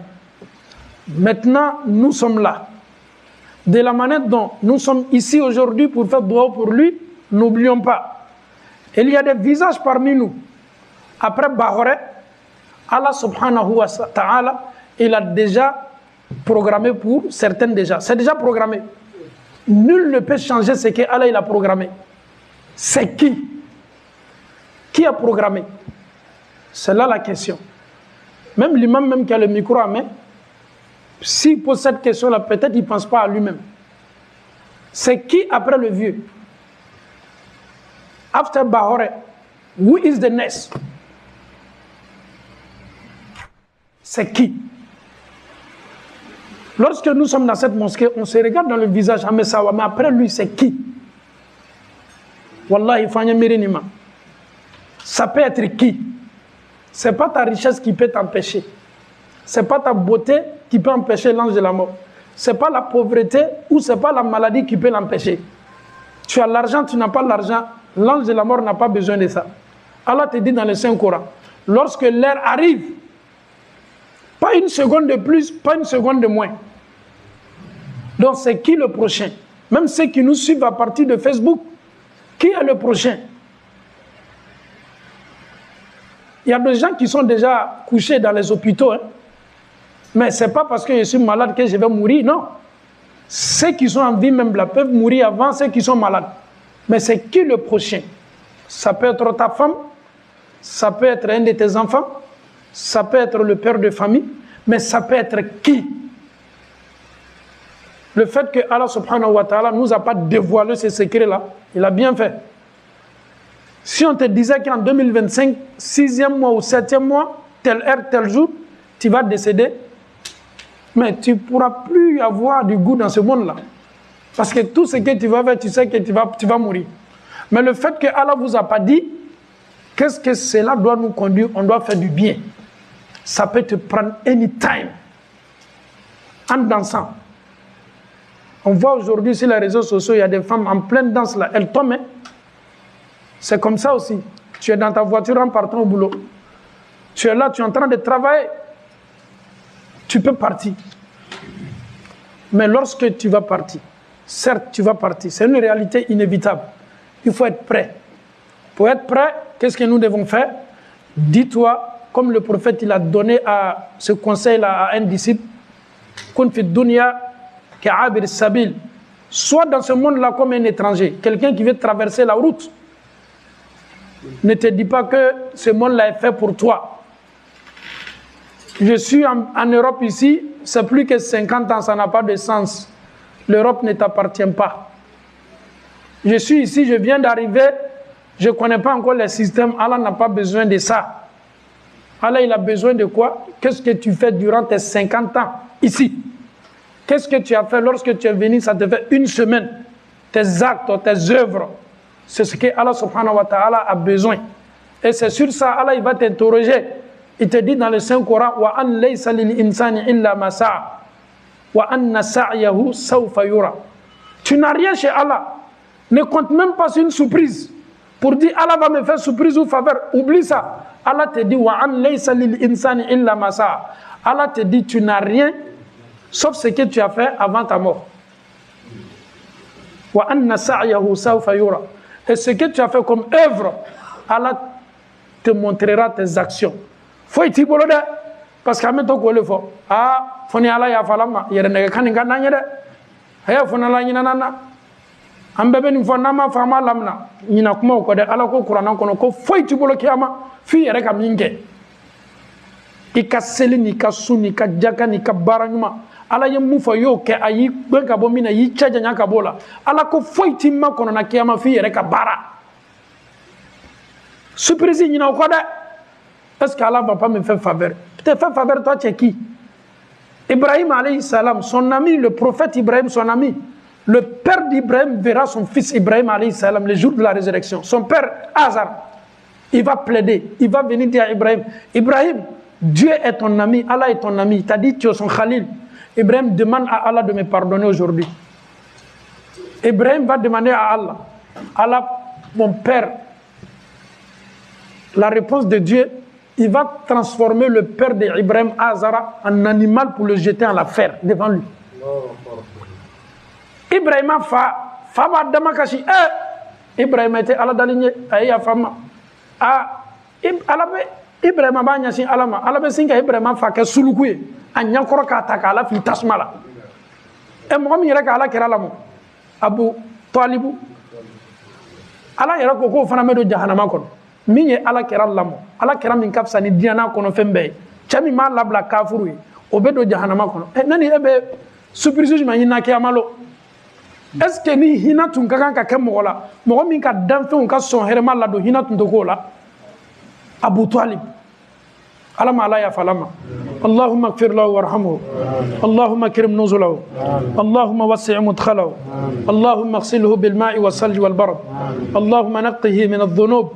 Maintenant, nous sommes là. De la manière dont nous sommes ici aujourd'hui pour faire dua pour lui, n'oublions pas. Il y a des visages parmi nous. Après Bahore, Allah subhanahu wa ta'ala, il a déjà programmé pour certains déjà. C'est déjà programmé. Nul ne peut changer ce que Allah il a programmé. C'est qui? Qui a programmé? C'est là la question. Même l'imam même qui a le micro à main, s'il pose cette question-là, peut-être il ne pense pas à lui-même. C'est qui après le vieux? After Bahore, who is the next? C'est qui? Lorsque nous sommes dans cette mosquée, on se regarde dans le visage, mais après lui, c'est qui? Wallahi, ça peut être qui? Ce n'est pas ta richesse qui peut t'empêcher. Ce n'est pas ta beauté qui peut empêcher l'ange de la mort. Ce n'est pas la pauvreté ou ce n'est pas la maladie qui peut l'empêcher. Tu as l'argent, tu n'as pas l'argent. L'ange de la mort n'a pas besoin de ça. Allah te dit dans le Saint-Coran, lorsque l'heure arrive, pas une seconde de plus, pas une seconde de moins. Donc c'est qui le prochain? Même ceux qui nous suivent à partir de Facebook, qui est le prochain? Il y a des gens qui sont déjà couchés dans les hôpitaux. Hein. Mais ce n'est pas parce que je suis malade que je vais mourir, non. Ceux qui sont en vie même là peuvent mourir avant ceux qui sont malades. Mais c'est qui le prochain? Ça peut être ta femme, ça peut être un de tes enfants, ça peut être le père de famille, mais ça peut être qui? Le fait que Allah subhanahu wa ta'ala ne nous a pas dévoilé ces secrets-là, il a bien fait. Si on te disait qu'en 2025, 6e mois ou 7e mois, telle heure, tel jour, tu vas décéder, mais tu ne pourras plus avoir du goût dans ce monde-là. Parce que tout ce que tu vas faire, tu sais que tu vas mourir. Mais le fait que Allah ne vous a pas dit, qu'est-ce que cela doit nous conduire? On doit faire du bien. Ça peut te prendre anytime. En dansant. On voit aujourd'hui sur les réseaux sociaux, il y a des femmes en pleine danse là. Elles tombent. Hein? C'est comme ça aussi. Tu es dans ta voiture en partant au boulot. Tu es là, tu es en train de travailler. Tu peux partir. Mais lorsque tu vas partir, certes tu vas partir, c'est une réalité inévitable. Il faut être prêt. Pour être prêt, qu'est-ce que nous devons faire? Dis-toi, comme le prophète il a donné ce conseil-là à un disciple, Kun fi dunya ka'abir sabil. Sois dans ce monde-là comme un étranger, quelqu'un qui veut traverser la route. Ne te dis pas que ce monde-là est fait pour toi. Je suis en Europe ici, c'est plus que 50 ans, ça n'a pas de sens. L'Europe ne t'appartient pas. Je suis ici, je viens d'arriver, je ne connais pas encore les systèmes. Allah n'a pas besoin de ça. Allah, il a besoin de quoi? Qu'est-ce que tu fais durant tes 50 ans ici? Qu'est-ce que tu as fait lorsque tu es venu? Ça te fait une semaine. Tes actes, tes œuvres, c'est ce que Allah subhanahu wa ta'ala a besoin. Et c'est sur ça, Allah, il va t'interroger. Il te dit dans le Saint-Coran, wa an laysa lil insani illa ma sa'a wa anna sa'yahu sawfa yura. Tu n'as rien chez Allah. Ne compte même pas sur une surprise pour dire Allah va me faire surprise ou faveur. Oublie ça. Allah te dit wa an laysa lil insani illa ma sa'a. Allah te dit tu n'as rien sauf ce que tu as fait avant ta mort. Wa anna sa'yahu sawfa yura. Et ce que tu as fait comme œuvre, Allah te montrera tes actions. Faut y bolo de parce que ameto ko le fo foni ala ya falama yere ne kan nga nanye de haya fona la nyina nana ambe ben fo nama fama lamna nyina kuma ko de ala ko qur'an ko ko foi ti bolo kiyama fi yere kam yinge ikaseli ni kasuni ka jaka ni ka baranyuma ala ye mu fo yo ke ayi be ka bo mina yi chaja nyaka bola ala ko foi ti ma kono na kiyama fi yere ka bara surprise nyina ko de. Est-ce qu'Allah ne va pas me faire faveur? Tu te fais faveur, toi, tu es qui? Ibrahim alayhi salam, son ami, le prophète Ibrahim, son ami, le père d'Ibrahim verra son fils Ibrahim alayhi salam le jour de la résurrection. Son père, Azar, il va plaider, il va venir dire à Ibrahim, Ibrahim, Dieu est ton ami, Allah est ton ami, il t'a dit tu es son khalil. Ibrahim demande à Allah de me pardonner aujourd'hui. Ibrahim va demander à Allah, Allah, mon père, la réponse de Dieu, il va transformer le père d'Ibrahim Azara en animal pour le jeter en la fer devant lui. Ibrahim fa damakashi Ibrahim était ala dalinye aya fama Ibrahim ba nyasi alama alabe singa Ibrahim fa ke sulukuye anya koro ka ta kala fi tasmala e mo mi reka ala kira lamu Abu Talibu ala yara ko fana medo jahannama kono min ye ala kɛra lamɔ ala kɛra min ka fisa ni diɲɛna kɔnɔ fɛn bɛɛ ye cɛ min m'a labila kafuru ye o bɛ don jahanama kɔnɔ nani e bɛ surprise jumɛn ɲini kiyama lo est ce que ni hinɛ tun ka kan ka kɛ mɔgɔ la mɔgɔ min ka danfɛnw ka sɔn hɛrɛma ladon hinɛ tun tɛ k'o la Abu Talib ala ma ala yafa ma اللهم اغفر له وارحمه اللهم اكرم نزله اللهم وسع مدخله اللهم اغسله بالماء والثلج والبرد اللهم نقه من الذنوب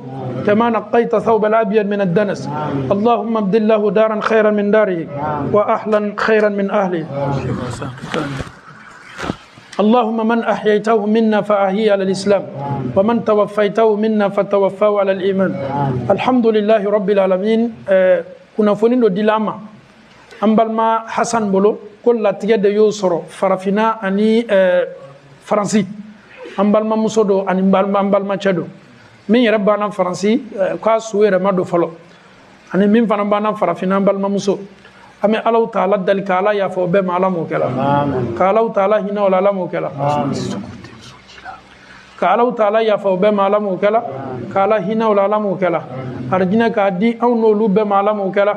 كما نقيت ثوب الأبيض من الدنس اللهم ابدل له دارا خيرا من داره وأهلا خيرا من أهله اللهم من أحييته منا فأحيي على الإسلام ومن توفيته منا فتوفاه على الإيمان الحمد لله رب العالمين كنا فنين ديلاما أمبالما حسن بولو كل تجد يوسر فرفنا أني فرنسي أمبالما مسودو أني أمبالما تشدو min yɛrɛ banna faransi k'a su yɛrɛ ma don fɔlɔ ani min fana banna farafina balimamuso an bɛ alaw ta ala dali ka ala yafa o bɛɛ ma ala m'o kɛ la ka alaw ta ala hinɛ o la ala m'o kɛ la ka alaw ta ala yafa o bɛɛ ma ala m'o kɛ la ka ala hinɛ o la ala m'o kɛ la arijinɛ k'a di anw n'olu bɛɛ ma ala m'o kɛ la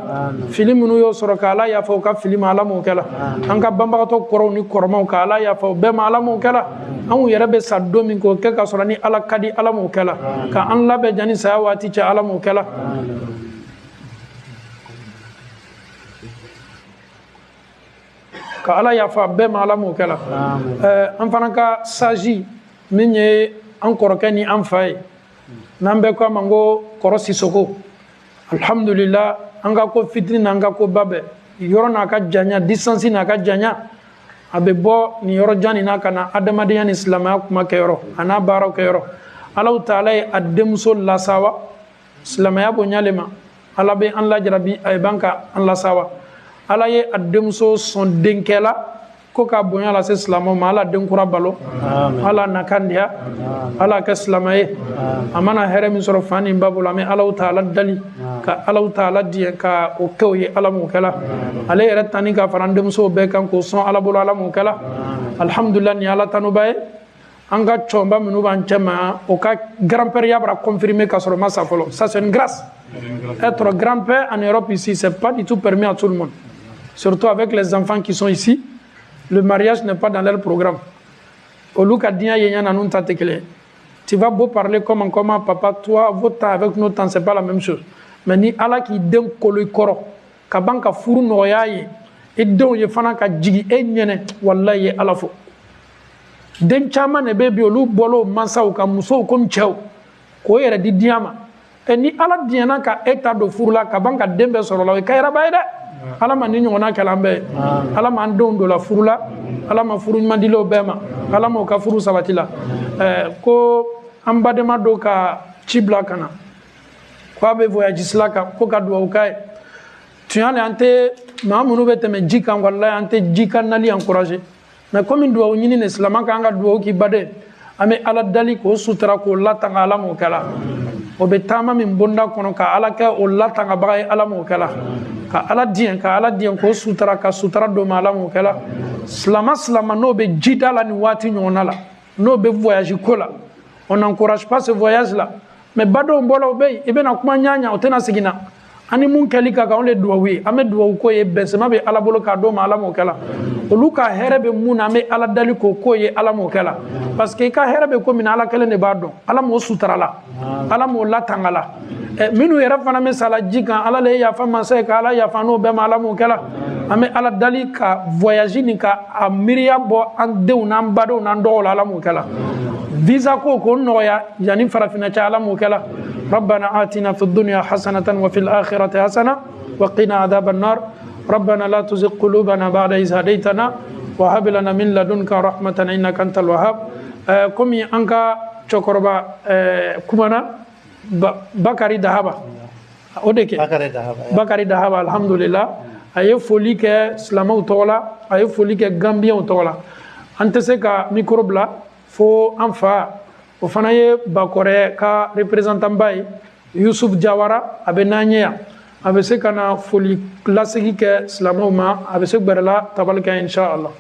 fili minnu y'o sɔrɔ ka ala yafa o ka fili ma ala m'o kɛ la an ka banbagatɔ kɔrɔw ni kɔrɔmaw ka ala yafa o bɛɛ ma ala m'o kɛ la anw yɛrɛ bɛ sa don min k'o kɛ ka sɔrɔ ni ala ka di ala m'o kɛ la ka an labɛn jani saya waati cɛ ala m'o kɛ la ka ala yafa bɛɛ ma ala m'o kɛ la an fana ka saji min ye an kɔrɔkɛ ni an fa ye n'an bɛ ko a ma ko kɔrɔ sisoko alhamdulillah an ka ko fitini n'an ka ko ba bɛɛ yɔrɔ n'a ka janya distance n'a ka janya a bɛ bɔ nin yɔrɔ jan nin na ka na adamadenya ni silamɛya kuma kɛyɔrɔ a n'a baaraw kɛyɔrɔ alaw taala ye a denmuso lasawa silamɛya bonyale ma ala bɛ an lajarabi a ye ban ka an lasawa ala ye a denmuso sɔn denkɛ la ko ka bonya la se silamaw ma ala den kura balo ala nakandiya ala ka silamaye amana here min sɔrɔ fani babu la me ala taala dali ka ala taala diɲɛ ka o kɛw ye ala m'o kɛla ale yɛrɛ tani ka fara denmusow bɛɛ kan k'o sɔn ala bolo ala m'o kɛla alhamdulillah ni ala tanuba ye an ka cɔnba minnu b'an cɛ ma o ka grand-père ya bara confirmer ka sɔrɔ ma sa fɔlɔ ça c'est une grâce être grand-père en Europe ici c'est pas du tout permis à tout le monde surtout avec les enfants qui sont ici. Le mariage n'est pas dans leur programme. Tu vas beau parler comment papa, toi, votre temps avec notre temps, c'est pas la même chose. Mais ni Allah qui donne kolo koro, kabanka furu noyaye, et donc ye fana ka jigi e nyene, wallahi ala fo. Den chama ne bebi olu bolo mansa ou ka muso kon chew, ko yere di diama. Et ni ala diana ka état de furu la kabanka dembe soro la kayra bayda. Ala ma ni ɲɔgɔnna kalan bɛɛ ala ma an denw don la furu la ala ma furu ɲuman dil'o bɛɛ ma ala ma o ka furu sabati la ko an badenma dɔ ka ci bila ka na ko a bɛ voyage la kan ko ka dugawu k'a ye tiɲɛ la an tɛ maa minnu bɛ tɛmɛ ji kan walahi an tɛ ji kan nali encourager mais comme dugawu ɲini ne silamɛ kan ka dugawu k'i baden an bɛ ala dali k'o sutura k'o latanga ala m'o kɛla o bɛ taama min bonda kɔnɔ ka ala kɛ o latangabaga ye ala m'o kɛla ka ala diɲɛ k'o sutura ka sutura d'o ma ala m'o kɛla silama n'o bɛ jida la ni waati ɲɔgɔnna la n'o bɛ voyage ko la on n'encourage pas ce voyage là mais badenw bɔlaw bɛ yen i bɛna kuma ɲaɲa o tɛna segin na ani mun kɛli ka kan o de duwawu ye an bɛ duwawu ko ye bɛnsɛma bɛ ala bolo k'a d'o ma ala m'o kɛla olu ka hɛrɛ bɛ mun na an bɛ ala dali k'o ko ye ala m'o kɛla parce que i ka hɛrɛ bɛ ko min na ala kelen de b'a dɔn ala m'o sutura la ala m'o latanga la minnu yɛrɛ fana bɛ sala ji kan ala le ye yafa mansa ye ka ala yafa n'o bɛɛ ma ala m'o kɛla an bɛ ala dali ka voyage ni ka a miiriya bɔ an denw n'an badenw n'an dɔgɔw la ala m'o kɛla visa ko k'o nɔgɔya yanni farafinna cɛ ala m'o kɛla ربنا آتنا في الدنيا حسنة وفي الآخرة حسنة وقنا عذاب النار ربنا لا تزغ قلوبنا بعد إذ هديتنا وهب لنا من لدنك رحمة إنك أنت الوهاب كمي أنك تشكربا كمانا بكاري دهابا أودك بكاري دهابا الحمد لله أيه فوليك سلامو تولا أيه فوليك غامبيا تولا أنت سكا ميكروبلا فو أنفا o fana ye bakɔrɛ ka représentant ba ye Yusuf Jawara a bɛ n'an ye yan a bɛ se ka na foli lasegi kɛ silamɛw ma a bɛ se gbɛrɛla tabali kan inshallah